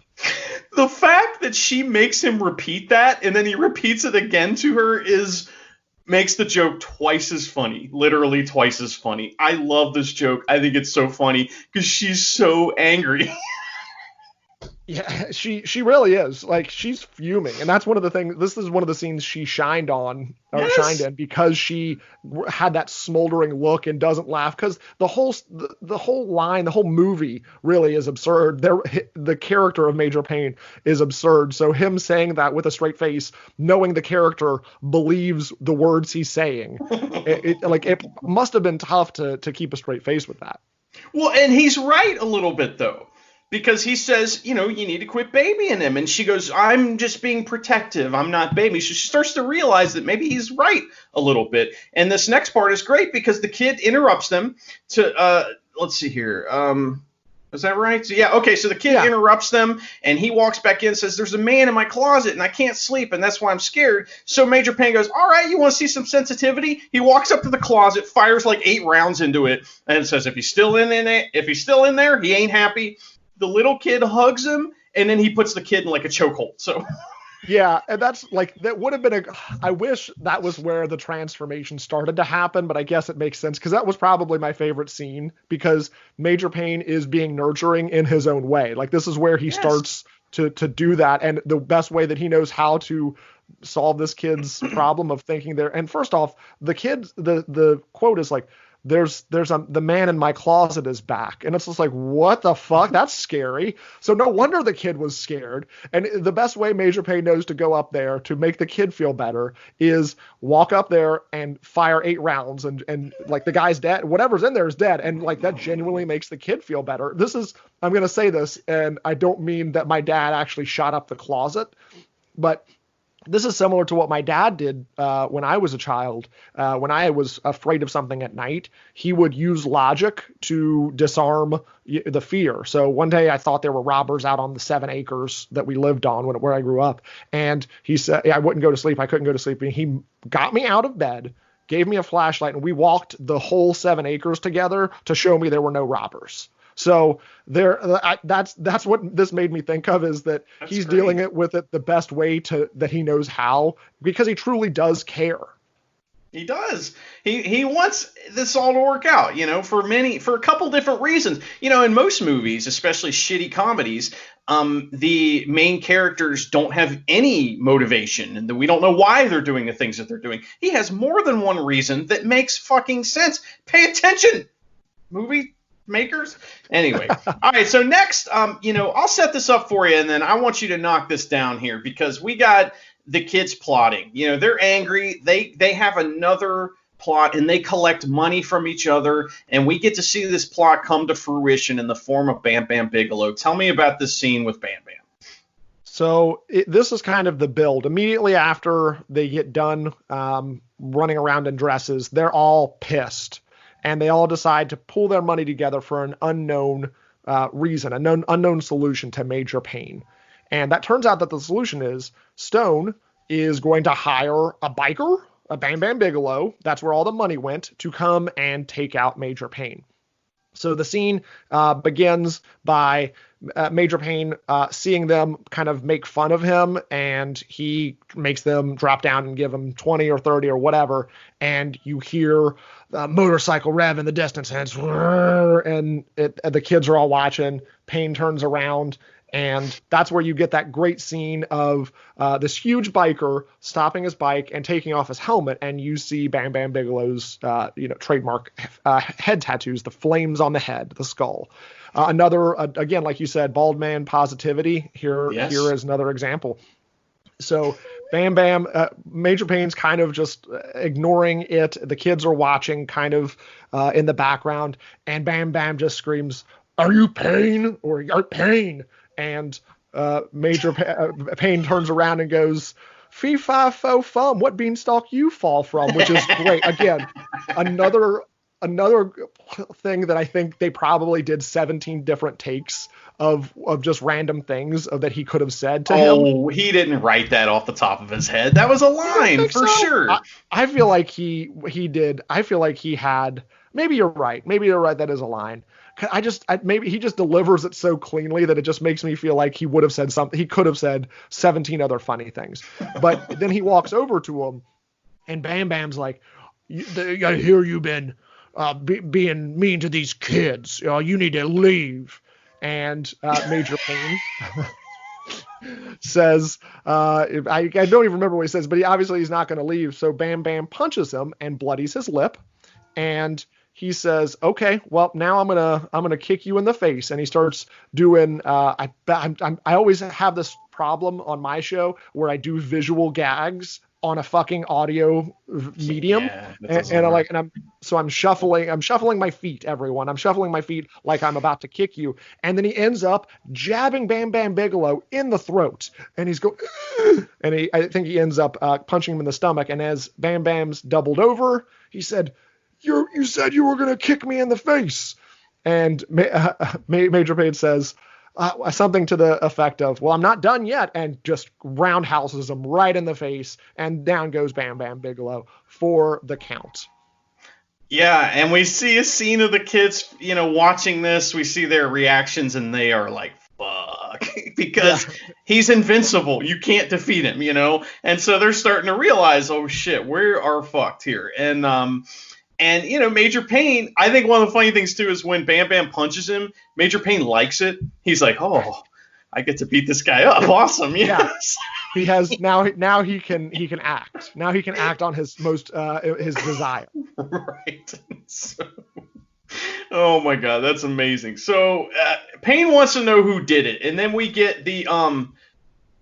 The fact that she makes him repeat that and then he repeats it again to her makes the joke twice as funny, literally twice as funny. I love this joke. I think it's so funny because she's so angry. Yeah, she really is. Like, she's fuming, and that's one of the things. This is one of the scenes she shined in because she had that smoldering look and doesn't laugh. Because the whole line, the whole movie really is absurd. The character of Major Payne is absurd. So him saying that with a straight face, knowing the character believes the words he's saying, it must have been tough to keep a straight face with that. Well, and he's right a little bit though. Because he says, you need to quit babying him. And she goes, I'm just being protective. I'm not baby. So she starts to realize that maybe he's right a little bit. And this next part is great because the kid interrupts them to, let's see here. Is that right? So, yeah. Okay. So the kid interrupts them and he walks back in and says, there's a man in my closet and I can't sleep. And that's why I'm scared. So Major Payne goes, all right, you want to see some sensitivity? He walks up to the closet, fires like 8 rounds into it and says, if he's still in there, he ain't happy. The little kid hugs him, and then he puts the kid in like a chokehold. So, yeah, and that's like that would have been I wish that was where the transformation started to happen, but I guess it makes sense because that was probably my favorite scene because Major Payne is being nurturing in his own way. Like this is where he starts to do that, and the best way that he knows how to solve this kid's problem of thinking there. And first off, the kids, the quote is like, the man in my closet is back. And it's just like, what the fuck? That's scary. So no wonder the kid was scared. And the best way Major Payne knows to go up there to make the kid feel better is walk up there and fire 8 rounds and like the guy's dead. Whatever's in there is dead. And like that genuinely makes the kid feel better. I'm going to say this, and I don't mean that my dad actually shot up the closet, but this is similar to what my dad did when I was a child. When I was afraid of something at night, he would use logic to disarm the fear. So one day I thought there were robbers out on the 7 acres that we lived on where I grew up. And he said, I wouldn't go to sleep. I couldn't go to sleep. And he got me out of bed, gave me a flashlight, and we walked the whole 7 acres together to show me there were no robbers. So that's what this made me think of is that he's dealing with it the best way that he knows how, because he truly does care. He does. He wants this all to work out, for a couple different reasons. In most movies, especially shitty comedies, the main characters don't have any motivation and we don't know why they're doing the things that they're doing. He has more than one reason that makes fucking sense. Pay attention, movie makers. Anyway, all right. So next, I'll set this up for you, and then I want you to knock this down here because we got the kids plotting. They're angry. They have another plot, and they collect money from each other, and we get to see this plot come to fruition in the form of Bam Bam Bigelow. Tell me about this scene with Bam Bam. So this is kind of the build. Immediately after they get done running around in dresses, they're all pissed. And they all decide to pool their money together for an unknown reason, an unknown solution to Major Payne. And that turns out that the solution is Stone is going to hire a biker, a Bam Bam Bigelow. That's where all the money went, to come and take out Major Payne. So the scene begins by Major Payne seeing them kind of make fun of him, and he makes them drop down and give him 20 or 30 or whatever. And you hear the motorcycle rev in the distance, and the kids are all watching. Payne turns around And that's where you get that great scene of this huge biker stopping his bike and taking off his helmet, and you see Bam Bam Bigelow's trademark head tattoos, the flames on the head, the skull. Another, again, like you said, bald man positivity. Here is another example. So Bam Bam, Major Payne's kind of just ignoring it. The kids are watching kind of in the background, and Bam Bam just screams, "Are you Payne?" or "Are Payne?" And Major Payne turns around and goes, "Fee fi fo fum, what beanstalk you fall from?" Which is great. Again, another thing that I think they probably did 17 different takes of just random things that he could have said to him. Oh, he didn't write that off the top of his head. That was a line for sure. I feel like he did. I feel like he had. Maybe you're right. That is a line. Maybe he just delivers it so cleanly that it just makes me feel like he would have said something. He could have said 17 other funny things, but then he walks over to him, and Bam Bam's like, "I hear you've been being mean to these kids. You need to leave." And Major Payne says, I don't even remember what he says, but he's not going to leave. So Bam Bam punches him and bloodies his lip, and he says, "Okay, well, now I'm gonna kick you in the face." And he starts doing. I always have this problem on my show where I do visual gags on a fucking audio medium, I'm shuffling my feet, everyone. I'm shuffling my feet like I'm about to kick you, and then he ends up jabbing Bam Bam Bigelow in the throat, and he's going, and I think he ends up punching him in the stomach. And as Bam Bam's doubled over, he said, You said you were going to kick me in the face. And Major Payne says something to the effect of, "Well, I'm not done yet," and just roundhouses him right in the face. And down goes Bam Bam Bigelow for the count. Yeah, and we see a scene of the kids, watching this. We see their reactions, and they are like, fuck, because he's invincible. You can't defeat him, And so they're starting to realize, oh, shit, we are fucked here. And Major Payne, I think one of the funny things, too, is when Bam Bam punches him, Major Payne likes it. He's like, oh, I get to beat this guy up. Awesome. Yes. Yeah. He has now he can act. Now he can act on his his desire. Right. So, oh, my God. That's amazing. So Payne wants to know who did it. And then we get the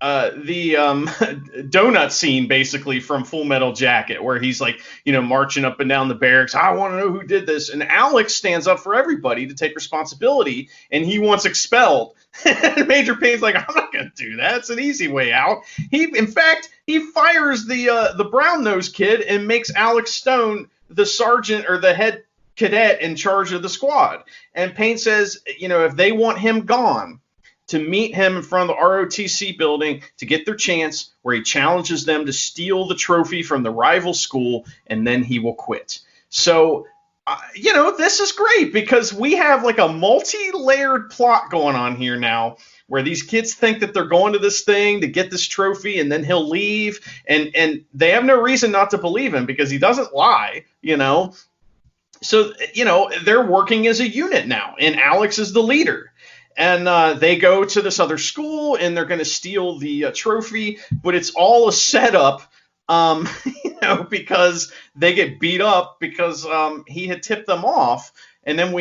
donut scene basically from Full Metal Jacket, where he's like, marching up and down the barracks. I want to know who did this. And Alex stands up for everybody to take responsibility, and he wants expelled. And Major Payne's like, I'm not going to do that. It's an easy way out. In fact, he fires the brown-nosed kid and makes Alex Stone the sergeant or the head cadet in charge of the squad. And Payne says, if they want him gone, to meet him in front of the ROTC building to get their chance, where he challenges them to steal the trophy from the rival school, and then he will quit. So, this is great because we have like a multi-layered plot going on here now, where these kids think that they're going to this thing to get this trophy, and then he'll leave, and they have no reason not to believe him because he doesn't lie, So, they're working as a unit now, and Alex is the leader. And they go to this other school, and they're going to steal the trophy, but it's all a setup, because they get beat up because he had tipped them off. And then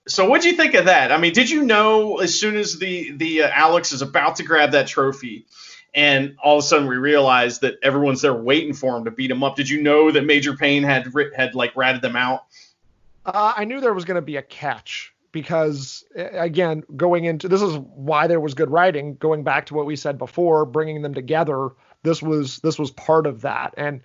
so what'd you think of that? I mean, did you know as soon as the Alex is about to grab that trophy, and all of a sudden we realize that everyone's there waiting for him to beat him up? Did you know that Major Payne had ratted them out? I knew there was going to be a catch. Because, again, this is why there was good writing, going back to what we said before, bringing them together. This was part of that. And,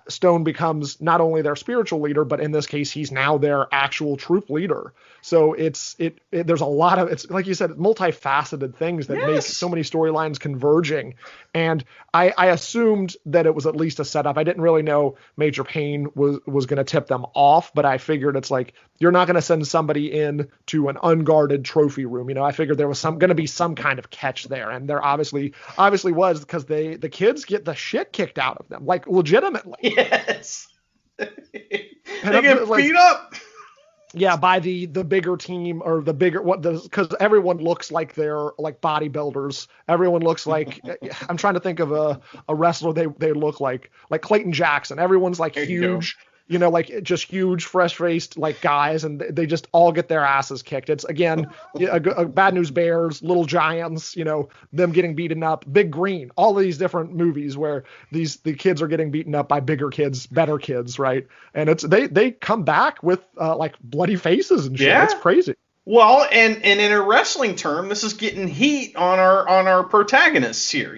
Stone becomes not only their spiritual leader, but in this case, he's now their actual troop leader. So there's a lot of, it's like you said, multifaceted things that make so many storylines converging. And I assumed that it was at least a setup. I didn't really know Major Payne was going to tip them off, but I figured it's like, you're not going to send somebody in to an unguarded trophy room. I figured there was going to be some kind of catch there. And there obviously was, because the kids get the shit kicked out of them, like legitimately. Yes. They get beat up. Yeah, by the bigger team or the bigger because everyone looks like they're like bodybuilders. Everyone looks like I'm trying to think of a wrestler they look like Clayton Jackson. Everyone's like There you go. huge, like just huge, fresh-faced like guys, and they just all get their asses kicked. It's again a Bad News Bears, Little Giants, them getting beaten up, Big Green, all of these different movies where the kids are getting beaten up by bigger kids, better kids, right? And it's they come back with like bloody faces and shit. Yeah. It's crazy. Well, and in a wrestling term, this is getting heat on our protagonists here,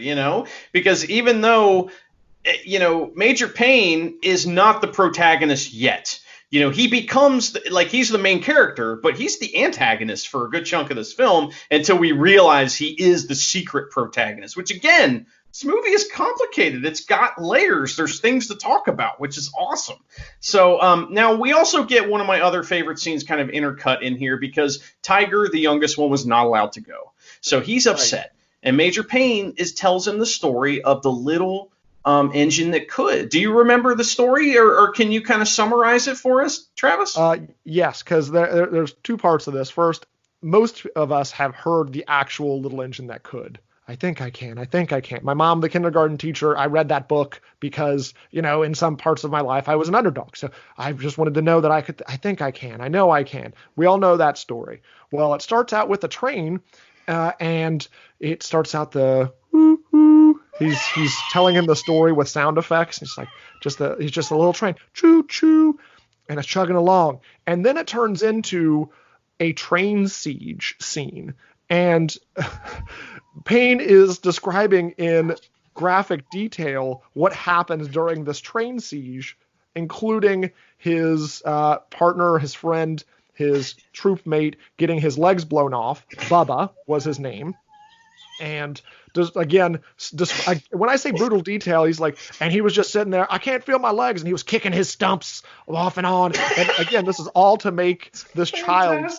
because even though Major Payne is not the protagonist yet. He becomes he's the main character, but he's the antagonist for a good chunk of this film until we realize he is the secret protagonist, which again, this movie is complicated. It's got layers. There's things to talk about, which is awesome. So now we also get one of my other favorite scenes kind of intercut in here because Tiger, the youngest one, was not allowed to go. So he's upset. Right. And Major Payne tells him the story of the little engine that could. Do you remember the story, or can you kind of summarize it for us, Travis? Yes, because there's two parts of this. First, most of us have heard the actual little engine that could. I think I can. My mom, the kindergarten teacher, I read that book because, in some parts of my life, I was an underdog. So I just wanted to know that I think I can. I know I can. We all know that story. Well, it starts out with a train, and it starts out the woo, woo. He's telling him the story with sound effects. He's like, he's just a little train, choo choo, and it's chugging along. And then it turns into a train siege scene. And Payne is describing in graphic detail what happens during this train siege, including his partner, his friend, his troop mate getting his legs blown off. Bubba was his name. And when I say brutal detail, he's like, and he was just sitting there, I can't feel my legs, and he was kicking his stumps off and on. And again, this is all to make this child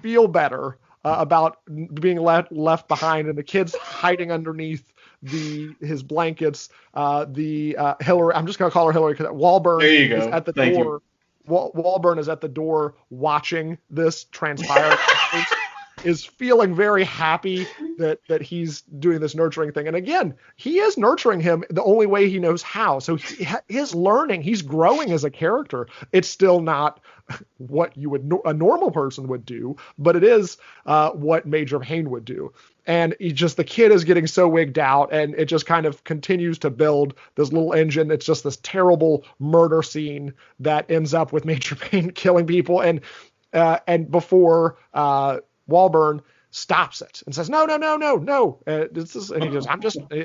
feel better about being left behind, and the kids hiding underneath his blankets. Hillary, I'm just gonna call her Hillary because Wahlburn is at the door. Wahlburn is at the door watching this transpire. Is feeling very happy that he's doing this nurturing thing. And again, he is nurturing him the only way he knows how. So he is learning. He's growing as a character. It's still not what a normal person would do, but it is what Major Payne would do. And the kid is getting so wigged out, and it just kind of continues to build this little engine. It's just this terrible murder scene that ends up with Major Payne killing people. And before Wahlburn stops it and says, no. And he goes, I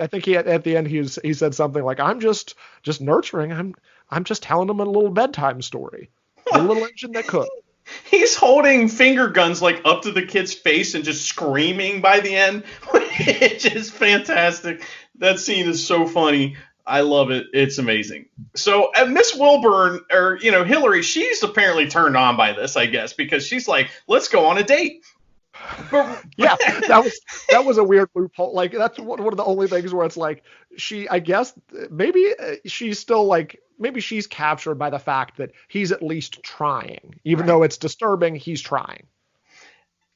think at the end he said something like, I'm just nurturing. I'm just telling him a little bedtime story. A little engine that could. He's holding finger guns up to the kid's face and just screaming by the end. It's just fantastic. That scene is so funny. I love it. It's amazing. So Miss Wilburn, or Hillary, she's apparently turned on by this, I guess, because she's like, let's go on a date. Yeah, that was a weird loophole. That's one of the only things where it's like I guess maybe she's still maybe she's captured by the fact that he's at least trying, even though it's disturbing. He's trying.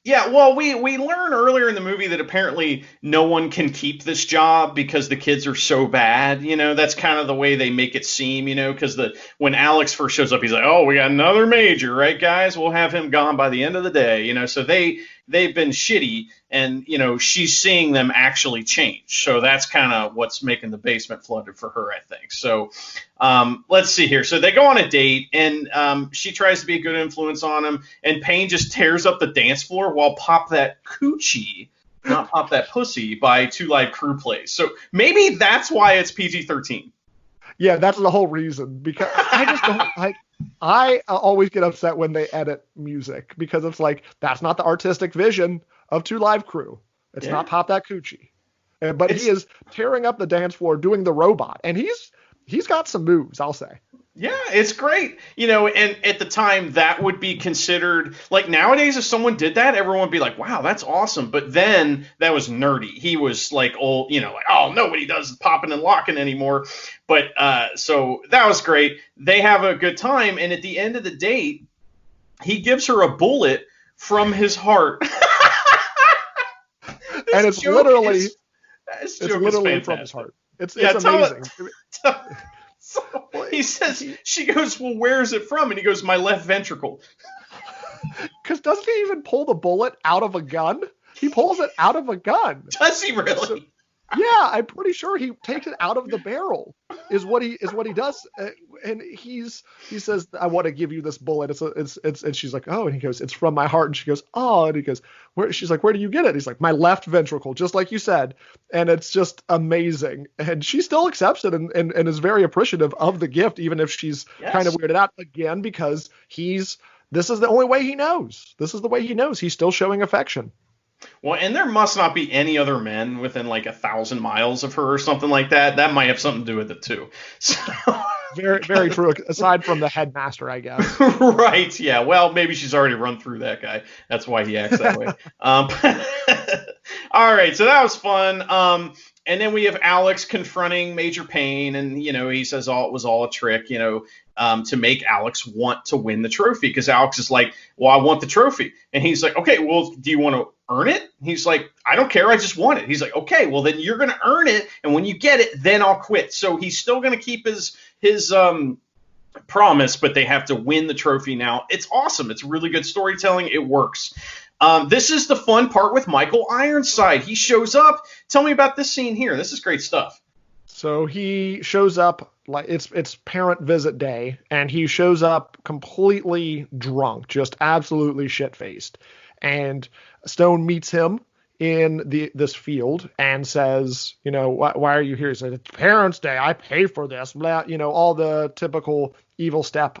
Yeah, well, we learn earlier in the movie that apparently no one can keep this job because the kids are so bad. That's kind of the way they make it seem, because when Alex first shows up, he's like, oh, we got another major, right, guys? We'll have him gone by the end of the day, So they've been shitty, and, she's seeing them actually change. So that's kind of what's making the basement flooded for her, I think. So let's see here. So they go on a date, and she tries to be a good influence on him, and Payne just tears up the dance floor while Pop That Coochie, not Pop That Pussy, by Two Live Crew plays. So maybe that's why it's PG-13. Yeah, that's the whole reason, because I just don't I always get upset when they edit music, because it's like, that's not the artistic vision of Two Live Crew. It's not Pop That Coochie. But he is tearing up the dance floor doing the robot, and he's got some moves, I'll say. Yeah, it's great. And at the time that would be considered, nowadays if someone did that, everyone would be like, wow, that's awesome. But then that was nerdy. He was old, oh, nobody does popping and locking anymore. But so that was great. They have a good time. And at the end of the date, he gives her a bullet from his heart. And it's literally from his heart. It's amazing. So he says, she goes, well, where is it from? And he goes, my left ventricle. Because doesn't he even pull the bullet out of a gun? He pulls it out of a gun. Does he really? So, yeah, I'm pretty sure he takes it out of the barrel. Is what he does. And he says, I want to give you this bullet. It's and she's like, oh, and he goes, it's from my heart. And she goes, oh, and he goes, where? She's like, where do you get it? He's like, my left ventricle, just like you said. And it's just amazing. And she still accepts it and is very appreciative of the gift, even if she's kind of weirded out again, because this is the only way he knows. This is the way he knows. He's still showing affection. Well, and there must not be any other men within like 1,000 miles of her or something like that. That might have something to do with it too. So. Very, very true. Aside from the headmaster, I guess. Right. Yeah. Well, maybe she's already run through that guy. That's why he acts that way. All right. So that was fun. And then we have Alex confronting Major Payne, and he says, "Oh, it was all a trick," to make Alex want to win the trophy, because Alex is like, "Well, I want the trophy," and he's like, "Okay, well, do you want to earn it?" He's like, "I don't care, I just want it." He's like, "Okay, well then you're gonna earn it, and when you get it, then I'll quit." So he's still gonna keep his promise, but they have to win the trophy now. It's awesome. It's really good storytelling. It works. This is the fun part with Michael Ironside. He shows up. Tell me about this scene here. This is great stuff. So he shows up, like it's parent visit day, and he shows up completely drunk, just absolutely shit-faced. And Stone meets him in this field and says, why are you here? He said, it's Parents' Day. I pay for this. Blah, all the typical evil step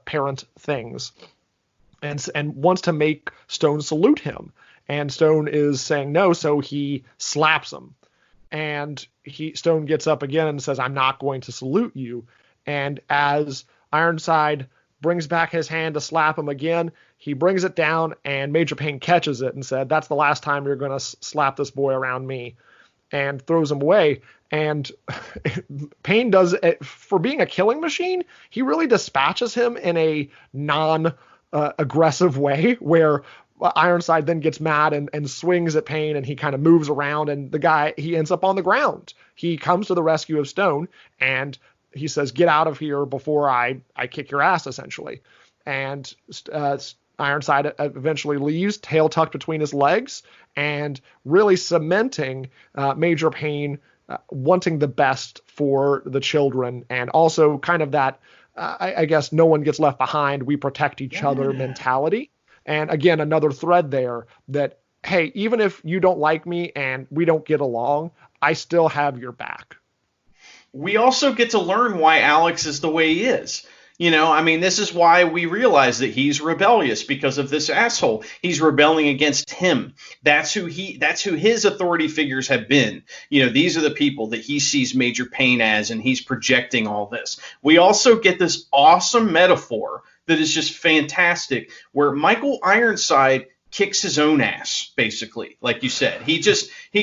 parent things. And wants to make Stone salute him. And Stone is saying no, so he slaps him. And Stone gets up again and says, I'm not going to salute you. And as Ironside brings back his hand to slap him again, he brings it down, and Major Payne catches it and said, that's the last time you're going to slap this boy around me, and throws him away. And Payne does it, for being a killing machine, he really dispatches him in a aggressive way, where Ironside then gets mad and swings at Payne, and he kind of moves around, and he ends up on the ground. He comes to the rescue of Stone, and he says, get out of here before I kick your ass, essentially. And Ironside eventually leaves, tail tucked between his legs, and really cementing Major Payne wanting the best for the children, and also kind of that, I guess, no one gets left behind, we protect each other mentality. And again, another thread there that, hey, even if you don't like me and we don't get along, I still have your back. We also get to learn why Alex is the way he is. This is why we realize that he's rebellious, because of this asshole. He's rebelling against him. That's who his authority figures have been. These are the people that he sees Major Payne as, and he's projecting all this. We also get this awesome metaphor that is just fantastic, where Michael Ironside kicks his own ass, basically, like you said. He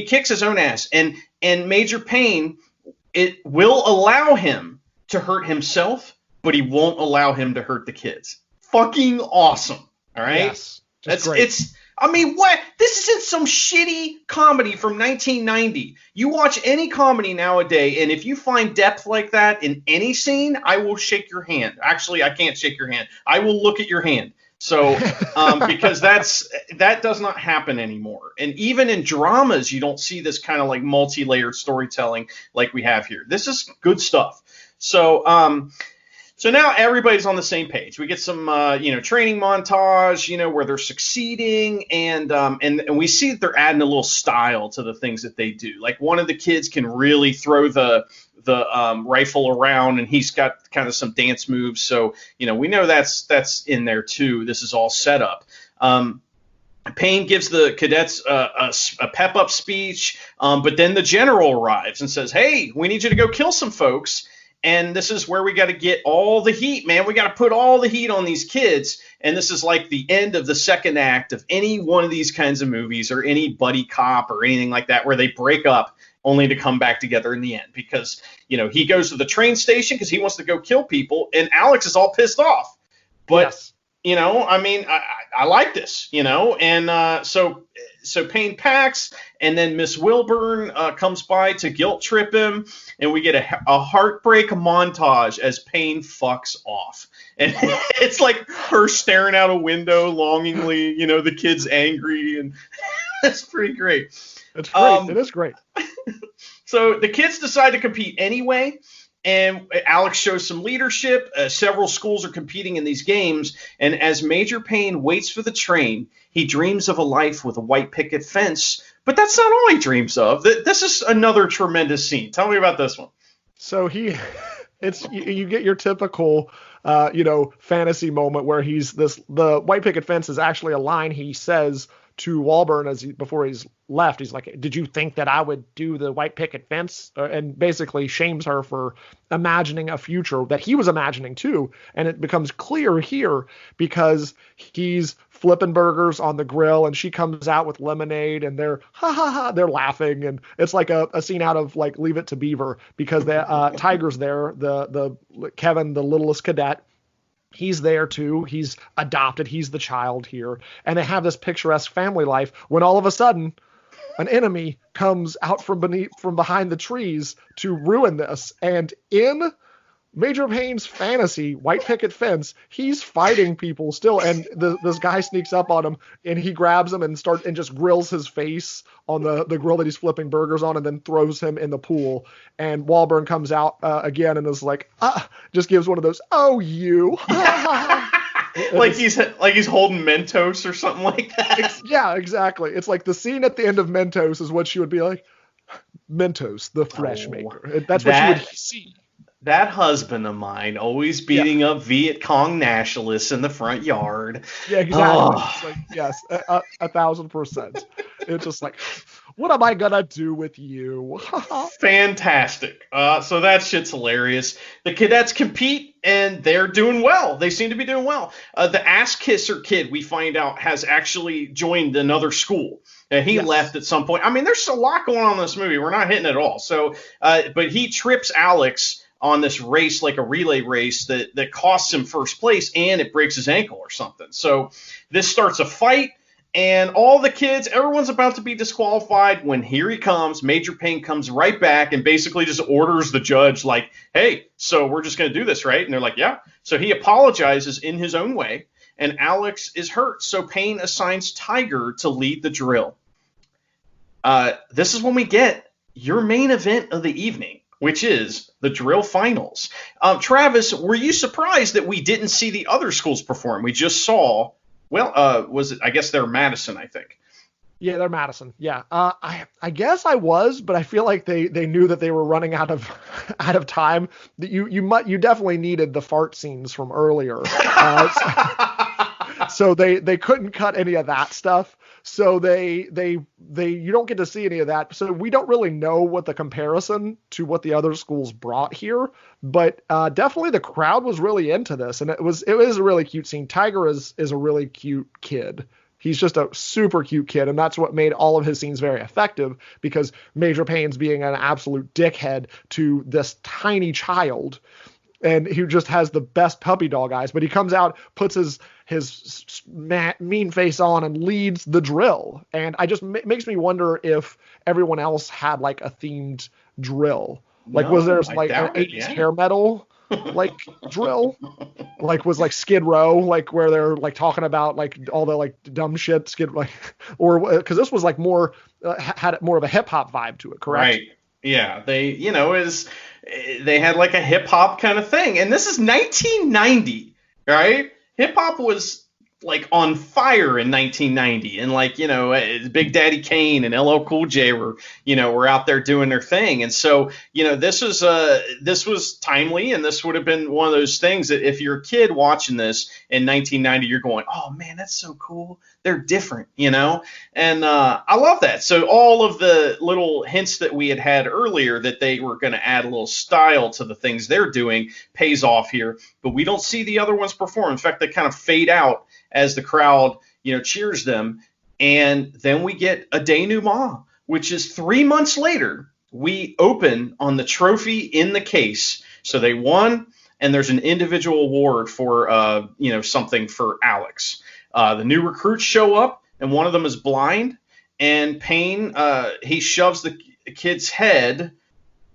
kicks his own ass, and Major Payne, it will allow him to hurt himself, but he won't allow him to hurt the kids. Fucking awesome. All right? Yes. Great. What? This isn't some shitty comedy from 1990. You watch any comedy nowadays, and if you find depth like that in any scene, I will shake your hand. Actually, I can't shake your hand. I will look at your hand. So, because that does not happen anymore. And even in dramas, you don't see this kind of like multi-layered storytelling like we have here. This is good stuff. So now everybody's on the same page. We get some, training montage, where they're succeeding, and we see that they're adding a little style to the things that they do. Like one of the kids can really throw the rifle around, and he's got kind of some dance moves. So, we know that's in there too. This is all set up. Payne gives the cadets a pep-up speech, but then the general arrives and says, hey, we need you to go kill some folks. And this is where we got to get all the heat, man. We got to put all the heat on these kids. And this is like the end of the second act of any one of these kinds of movies, or any buddy cop or anything like that, where they break up only to come back together in the end. Because, he goes to the train station because he wants to go kill people, and Alex is all pissed off. But I mean, I like this, and so Payne packs, and then Miss Wilburn comes by to guilt trip him, and we get a heartbreak montage as Payne fucks off, and it's like her staring out a window longingly, the kid's angry, and that's pretty great. It's great. It is great. So the kids decide to compete anyway. And Alex shows some leadership. Several schools are competing in these games. And as Major Payne waits for the train, he dreams of a life with a white picket fence. But that's not all he dreams of. This is another tremendous scene. Tell me about this one. So you get your typical, fantasy moment where the white picket fence is actually a line he says to Walburn before he's left. He's like, did you think that I would do the white picket fence? And basically shames her for imagining a future that he was imagining too. And it becomes clear here because he's flipping burgers on the grill and she comes out with lemonade and they're they're laughing. And it's like a scene out of like Leave It to Beaver because the Tiger's there, the Kevin, the littlest cadet. He's there too. He's adopted. He's the child here. And they have this picturesque family life when all of a sudden an enemy comes out from behind the trees to ruin this. And in Major Payne's fantasy, white picket fence, he's fighting people still. And this guy sneaks up on him and he grabs him and just grills his face on the grill that he's flipping burgers on and then throws him in the pool. And Walburn comes out again and is like, just gives one of those, oh, you. like he's holding Mentos or something like that. Yeah, exactly. It's like the scene at the end of Mentos is what she would be like, Mentos, the fresh maker. That's what you would see. That husband of mine always beating up Viet Cong nationalists in the front yard. Yeah, exactly. It's like, yes, 1,000%. It's just like, what am I gonna do with you? Fantastic. So that shit's hilarious. The cadets compete and they're doing well. They seem to be doing well. The ass kisser kid, we find out, has actually joined another school. He left at some point. I mean, there's a lot going on in this movie. We're not hitting it all. So, but he trips Alex on this race, like a relay race that costs him first place, and it breaks his ankle or something. So this starts a fight, and all the kids, everyone's about to be disqualified when here he comes. Major Payne comes right back and basically just orders the judge like, hey, so we're just going to do this, right? And they're like, yeah. So he apologizes in his own way, and Alex is hurt. So Payne assigns Tiger to lead the drill. This is when we get your main event of the evening, which is the drill finals. Travis, were you surprised that we didn't see the other schools perform? We just saw, was it, I guess they're Madison, I think. Yeah, they're Madison. Yeah. I guess I was, but I feel like they knew that they were running out of time. That you definitely needed the fart scenes from earlier. So they couldn't cut any of that stuff. So they you don't get to see any of that. So we don't really know what the comparison to what the other schools brought here, but definitely the crowd was really into this, and it was a really cute scene. Tiger is a really cute kid. He's just a super cute kid, and that's what made all of his scenes very effective, because Major Payne's being an absolute dickhead to this tiny child, and he just has the best puppy dog eyes. But he comes out, puts his mean face on, and leads the drill. And I just makes me wonder if everyone else had like a themed drill. Like, was there like an 80s hair metal like drill? Like, was like Skid Row, like where they're like talking about like all the like dumb shit Skid, like, or because this was like more had more of a hip hop vibe to it, correct? Right. Yeah, they had like a hip hop kind of thing, and this is 1990, right? Hip hop was like on fire in 1990, and like Big Daddy Kane and LL Cool J were out there doing their thing, and so this was timely, and this would have been one of those things that if you're a kid watching this in 1990, you're going, oh man, that's so cool. They're different, and I love that. So all of the little hints that we had earlier that they were going to add a little style to the things they're doing pays off here, but we don't see the other ones perform. In fact, they kind of fade out as the crowd, cheers them. And then we get a denouement, which is 3 months later. We open on the trophy in the case. So they won, and there's an individual award for something for Alex. The new recruits show up, and one of them is blind, and Payne he shoves the kid's head,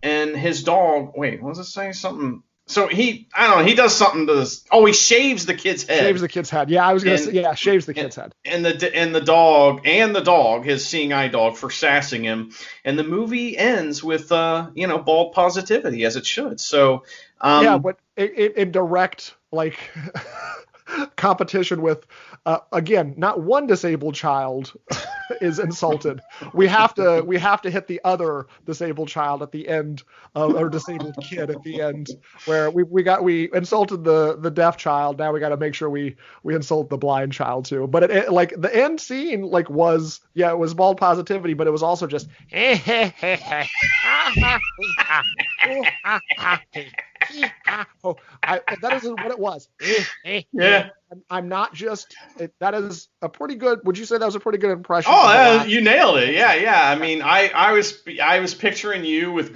and his dog. Wait, what was it saying? Something. So he does something to this. Oh, he shaves the kid's head. Shaves the kid's head. Yeah, I was gonna say, yeah, shaves the kid's head. And the dog, his seeing eye dog, for sassing him. And the movie ends with bald positivity, as it should. So but in direct competition with again, not one disabled child is insulted. We have to hit the other disabled child at the end, or disabled kid at the end, where we insulted the deaf child. Now we got to make sure we insult the blind child too. But it the end scene was it was bald positivity, but it was also just that isn't what it was. Yeah. I'm not just. That is a pretty good. Would you say that was a pretty good impression? Oh, you nailed it. Yeah. I mean, I was picturing you with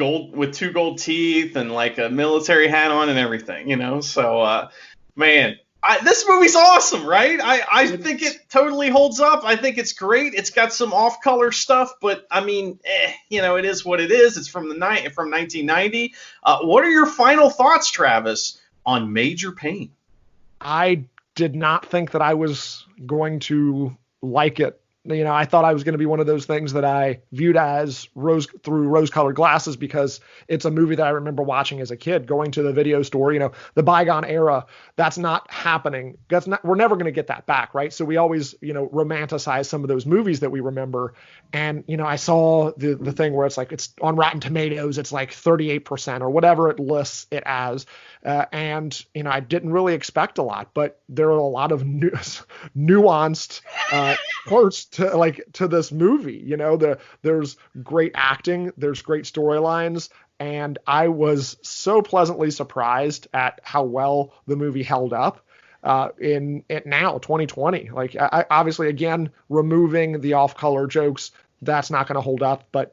two gold teeth and like a military hat on and everything, So, man, this movie's awesome, right? I think it totally holds up. I think it's great. It's got some off-color stuff, but I mean, it is what it is. It's from 1990. What are your final thoughts, Travis, on Major Payne? I did not think that I was going to like it. I thought I was going to be one of those things that I viewed as rose-colored glasses, because it's a movie that I remember watching as a kid, going to the video store, the bygone era. That's not happening. We're never going to get that back, right? So we always, romanticize some of those movies that we remember. And, I saw the thing where it's like, it's on Rotten Tomatoes, it's like 38% or whatever it lists it as. And, I didn't really expect a lot, but there are a lot of nuanced parts to this movie. There's great acting, there's great storylines, and I was so pleasantly surprised at how well the movie held up in it now, 2020. I obviously, again, removing the off-color jokes, that's not going to hold up, but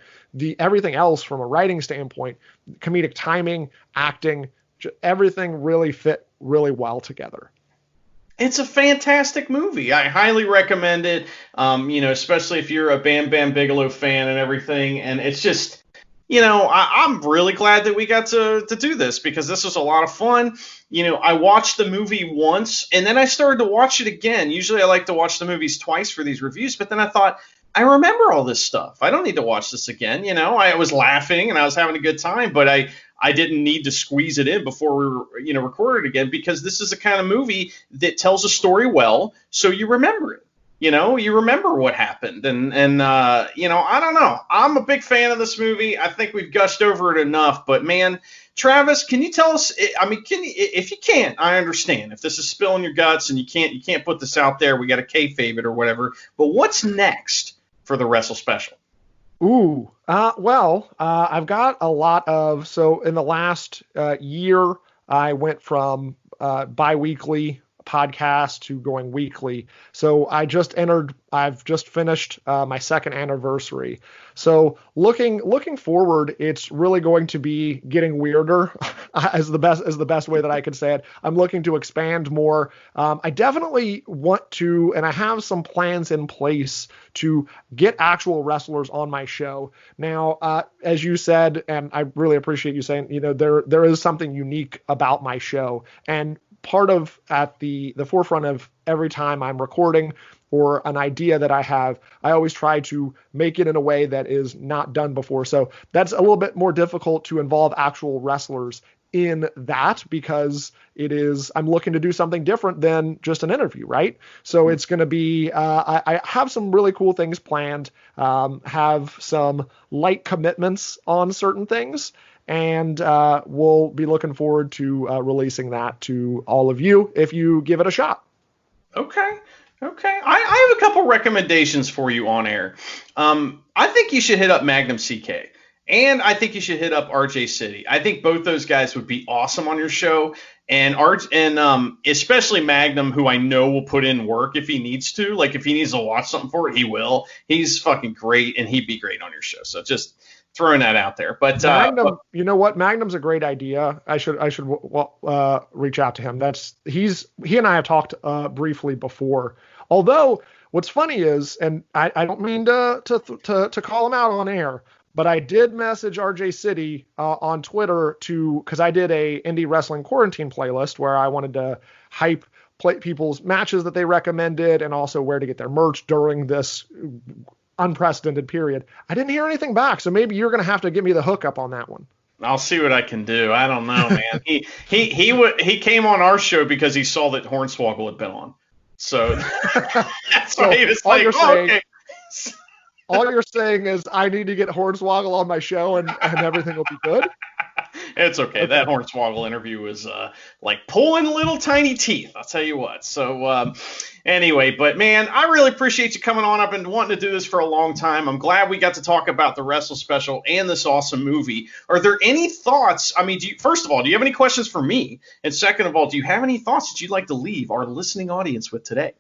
everything else from a writing standpoint, comedic timing, acting, everything really fit really well together. It's a fantastic movie. I highly recommend it, especially if you're a Bam Bam Bigelow fan and everything. And it's just, I'm really glad that we got to do this, because this was a lot of fun. I watched the movie once, and then I started to watch it again. Usually I like to watch the movies twice for these reviews, but then I thought, I remember all this stuff. I don't need to watch this again. I was laughing and I was having a good time, but I didn't need to squeeze it in before we recorded again, because this is the kind of movie that tells a story well, so you remember it. You remember what happened, and I don't know. I'm a big fan of this movie. I think we've gushed over it enough, but man, Travis, can you tell us? I mean, if you can't, I understand. If this is spilling your guts and you can't put this out there, we got to kayfabe it or whatever. But what's next for the Wrestle Special? Ooh, I've got a lot of, so in the last year, I went from bi-weekly podcast to going weekly. So I've just finished my second anniversary. So looking forward, it's really going to be getting weirder as the best way that I could say it. I'm looking to expand more. I definitely want to, and I have some plans in place to get actual wrestlers on my show. Now, as you said, and I really appreciate you saying, there is something unique about my show, and part of at the forefront of every time I'm recording or an idea that I have, I always try to make it in a way that is not done before. So that's a little bit more difficult to involve actual wrestlers in that, because I'm looking to do something different than just an interview, right? So it's going to be, I have some really cool things planned, have some light commitments on certain things, and we'll be looking forward to releasing that to all of you if you give it a shot. Okay. I have a couple recommendations for you on air. I think you should hit up Magnum CK, and I think you should hit up RJ City. I think both those guys would be awesome on your show, and especially Magnum, who I know will put in work if he needs to. Like if he needs to watch something for it, he will. He's fucking great, and he'd be great on your show. So just throwing that out there. But Magnum, you know what? Magnum's a great idea. I should reach out to him. He and I have talked briefly before. Although what's funny is, and I don't mean to call him out on air, but I did message RJ City on Twitter because I did a indie wrestling quarantine playlist where I wanted to hype people's matches that they recommended and also where to get their merch during this unprecedented period. I didn't hear anything back, so maybe you're going to have to give me the hookup on that one. I'll see what I can do. I don't know, man. He came on our show because he saw that Hornswoggle had been on. So that's why he was like, okay. All you're saying is I need to get Hornswoggle on my show and everything will be good. It's okay. That Hornswoggle interview was like pulling little tiny teeth. I'll tell you what. So anyway, but man, I really appreciate you coming on. I've been wanting to do this for a long time. I'm glad we got to talk about the Wrestle Special and this awesome movie. Are there any thoughts? I mean, first of all, do you have any questions for me? And second of all, do you have any thoughts that you'd like to leave our listening audience with today?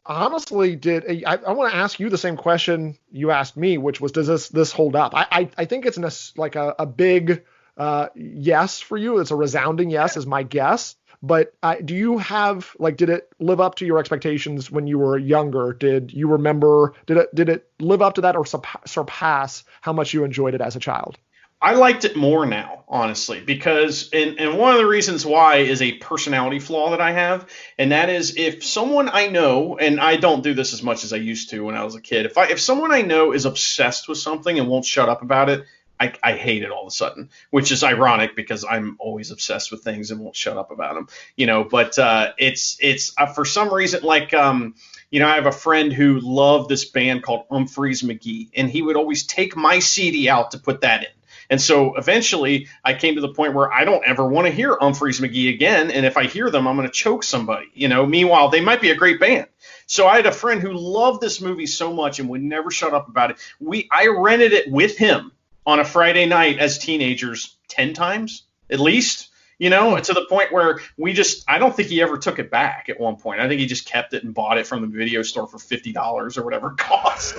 Honestly, I want to ask you the same question you asked me, which was, does this hold up? I think it's a big yes for you. It's a resounding yes is my guess. But do you have, did it live up to your expectations when you were younger? Did you remember, did it live up to that or surpass how much you enjoyed it as a child? I liked it more now, honestly, because and one of the reasons why is a personality flaw that I have, and that is if someone I know, and I don't do this as much as I used to when I was a kid, if someone I know is obsessed with something and won't shut up about it, I hate it all of a sudden, which is ironic because I'm always obsessed with things and won't shut up about them, But it's for some reason I have a friend who loved this band called Humphreys McGee, and he would always take my CD out to put that in. And so eventually I came to the point where I don't ever want to hear Humphreys McGee again. And if I hear them, I'm going to choke somebody, Meanwhile, they might be a great band. So I had a friend who loved this movie so much and would never shut up about it. I rented it with him on a Friday night as teenagers 10 times at least. To the point where I don't think he ever took it back at one point. I think he just kept it and bought it from the video store for $50 or whatever it cost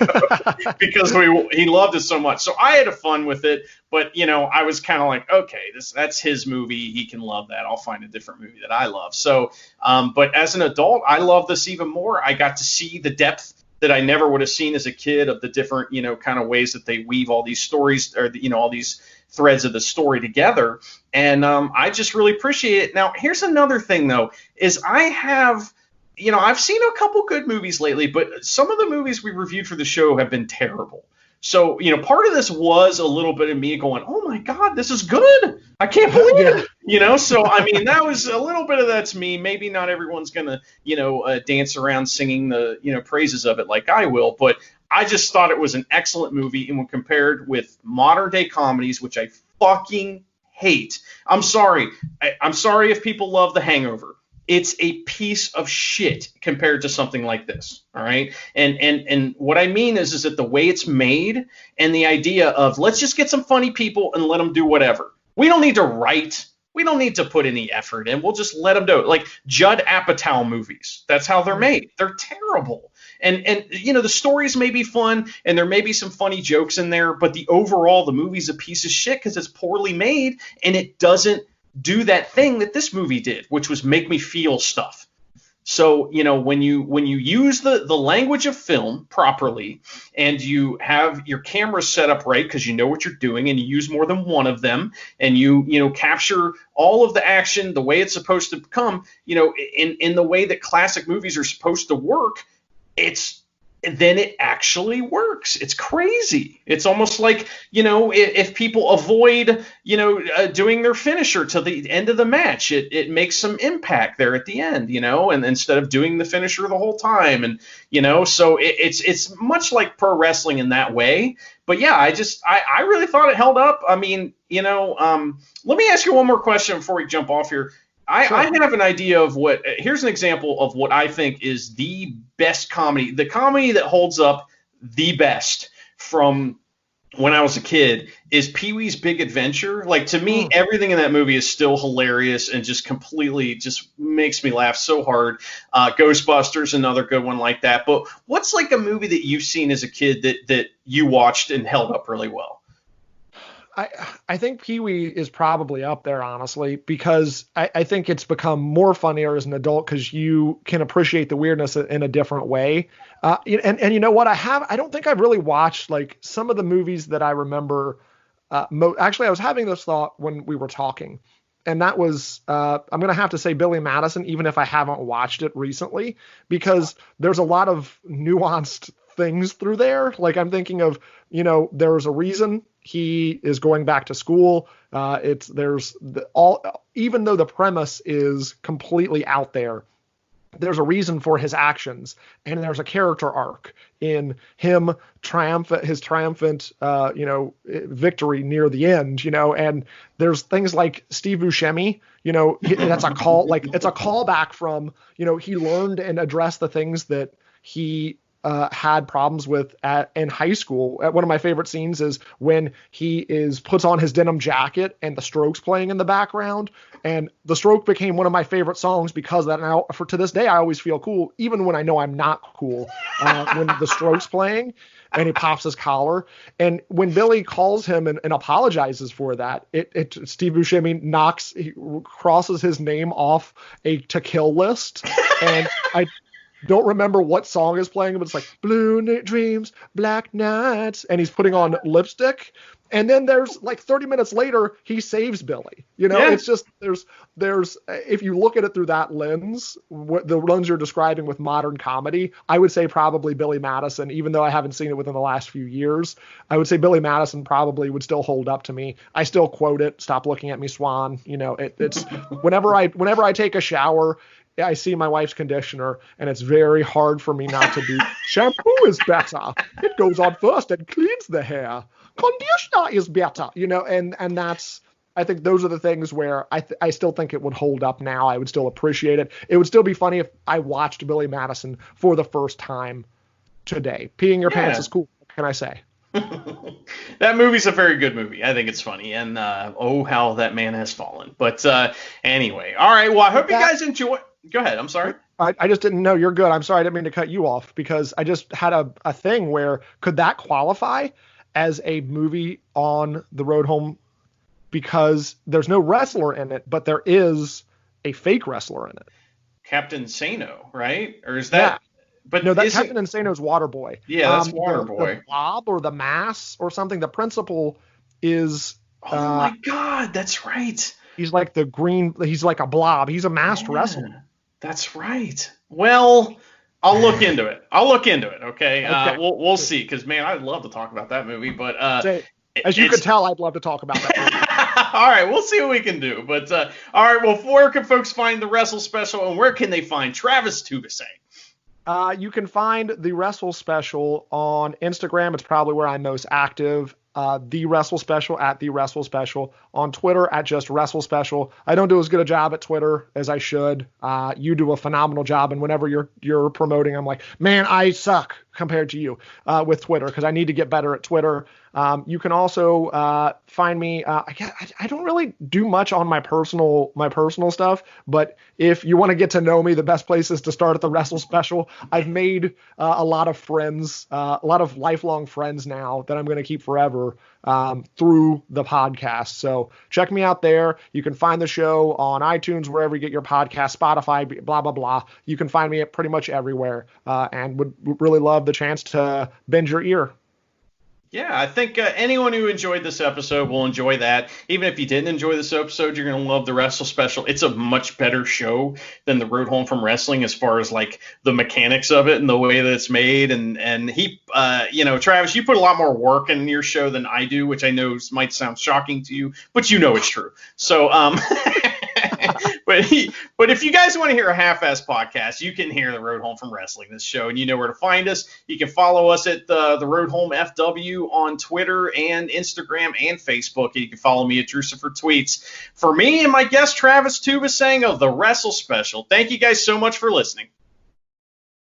because he loved it so much. So I had fun with it, but I was kind of like, okay, that's his movie. He can love that. I'll find a different movie that I love. So, but as an adult, I love this even more. I got to see the depth that I never would have seen as a kid of the different, kind of ways that they weave all these stories or, all these threads of the story together. And I just really appreciate it. Now, here's another thing, though, is I have, I've seen a couple good movies lately, but some of the movies we reviewed for the show have been terrible. So, part of this was a little bit of me going, oh, my God, this is good. I can't believe it. So, I mean, that was a little bit of that's me. Maybe not everyone's going to, dance around singing the, praises of it like I will. But I just thought it was an excellent movie. And when compared with modern day comedies, which I fucking hate, I'm sorry. I'm sorry if people love The Hangover. It's a piece of shit compared to something like this. All right. And what I mean is that the way it's made and the idea of let's just get some funny people and let them do whatever. We don't need to write. We don't need to put any effort in. We'll just let them do it. Like Judd Apatow movies. That's how they're made. They're terrible. And the stories may be fun and there may be some funny jokes in there, but the movie's a piece of shit because it's poorly made and it doesn't do that thing that this movie did, which was make me feel stuff. So, when you use the language of film properly and you have your camera set up right because you know what you're doing and you use more than one of them and you capture all of the action the way it's supposed to come, in the way that classic movies are supposed to work, then it actually works. It's crazy. It's almost like, if people avoid, doing their finisher to the end of the match, it makes some impact there at the end, and instead of doing the finisher the whole time. And, so it's much like pro wrestling in that way. But yeah, I really thought it held up. I mean, let me ask you one more question before we jump off here. Sure. I have an idea of here's an example of what I think is the best comedy, the comedy that holds up the best from when I was a kid is Pee-wee's Big Adventure. Like, to me, everything in that movie is still hilarious and just completely just makes me laugh so hard. Ghostbusters, another good one like that. But what's like a movie that you've seen as a kid that you watched and held up really well? I think Pee-wee is probably up there, honestly, because I think it's become more funnier as an adult because you can appreciate the weirdness in a different way. And you know what? I don't think I've really watched like some of the movies that I remember. Actually, I was having this thought when we were talking, and that was I'm going to have to say Billy Madison, even if I haven't watched it recently, because there's a lot of nuanced things through there. Like I'm thinking of, there's a reason he is going back to school. Even though the premise is completely out there, there's a reason for his actions, and there's a character arc in him his triumphant victory near the end, and there's things like Steve Buscemi, that's a call, like it's a callback from, he learned and addressed the things that he had problems with in high school. One of my favorite scenes is when he puts on his denim jacket and the Strokes playing in the background, and the Stroke became one of my favorite songs because of that. Now, to this day, I always feel cool, even when I know I'm not cool, when the Strokes playing and he pops his collar. And when Billy calls him and apologizes for that, Steve Buscemi he crosses his name off a to kill list, and I don't remember what song is playing, but it's like Blue Dreams, Black Nights, and he's putting on lipstick. And then there's like 30 minutes later, he saves Billy. It's just there's if you look at it through that lens, the lens you're describing with modern comedy, I would say probably Billy Madison. Even though I haven't seen it within the last few years, I would say Billy Madison probably would still hold up to me. I still quote it. Stop looking at me, Swan. It's whenever I take a shower, I see my wife's conditioner, and it's very hard for me not to be, shampoo is better. It goes on first and cleans the hair. Conditioner is better, and that's, I think those are the things where I still think it would hold up now. I would still appreciate it. It would still be funny if I watched Billy Madison for the first time today. Peeing your pants is cool. What can I say? That movie's a very good movie. I think it's funny, and oh, how that man has fallen. But anyway, all right. Well, I hope you guys enjoy. Go ahead. I'm sorry. I just didn't know. You're good. I'm sorry. I didn't mean to cut you off, because I just had a thing where could that qualify as a movie on the road home, because there's no wrestler in it, but there is a fake wrestler in it. Captain Sano, right? Or is that? Yeah. But no, that's Captain Insano's Waterboy. Yeah, that's Waterboy. The Blob or the Mass or something. The principal is. Oh my God, that's right. He's like the green. He's like a blob. He's a masked wrestler. That's right. Well, I'll look into it. Okay. We'll see. Because man, I'd love to talk about that movie. But as you could tell, I'd love to talk about that movie. All right, we'll see what we can do. But all right, well, where can folks find the Wrestle Special, and where can they find Travis Tubasang? You can find the Wrestle Special on Instagram. It's probably where I'm most active. The Wrestle Special at The Wrestle Special. On Twitter at just Wrestle Special. I don't do as good a job at Twitter as I should. You do a phenomenal job, and whenever you're promoting, I'm like, man, I suck compared to you with Twitter, because I need to get better at Twitter. You can also find me. I don't really do much on my personal stuff, but if you want to get to know me, the best place is to start at the Wrestle Special. I've made a lot of friends, a lot of lifelong friends now that I'm going to keep forever through the podcast. So check me out there. You can find the show on iTunes, wherever you get your podcast, Spotify, blah, blah, blah. You can find me at pretty much everywhere, and would really love the chance to bend your ear. Yeah, I think anyone who enjoyed this episode will enjoy that. Even if you didn't enjoy this episode, you're going to love the Wrestle Special. It's a much better show than the Road Home from Wrestling as far as like the mechanics of it and the way that it's made. And he, Travis, you put a lot more work in your show than I do, which I know might sound shocking to you, but you know it's true. So, but if you guys want to hear a half-ass podcast, you can hear the Road Home from Wrestling, this show, and you know where to find us. You can follow us at the Road Home FW on Twitter and Instagram and Facebook. And you can follow me at Drusifer Tweets. For me and my guest Travis Tubasang of the Wrestle Special, thank you guys so much for listening.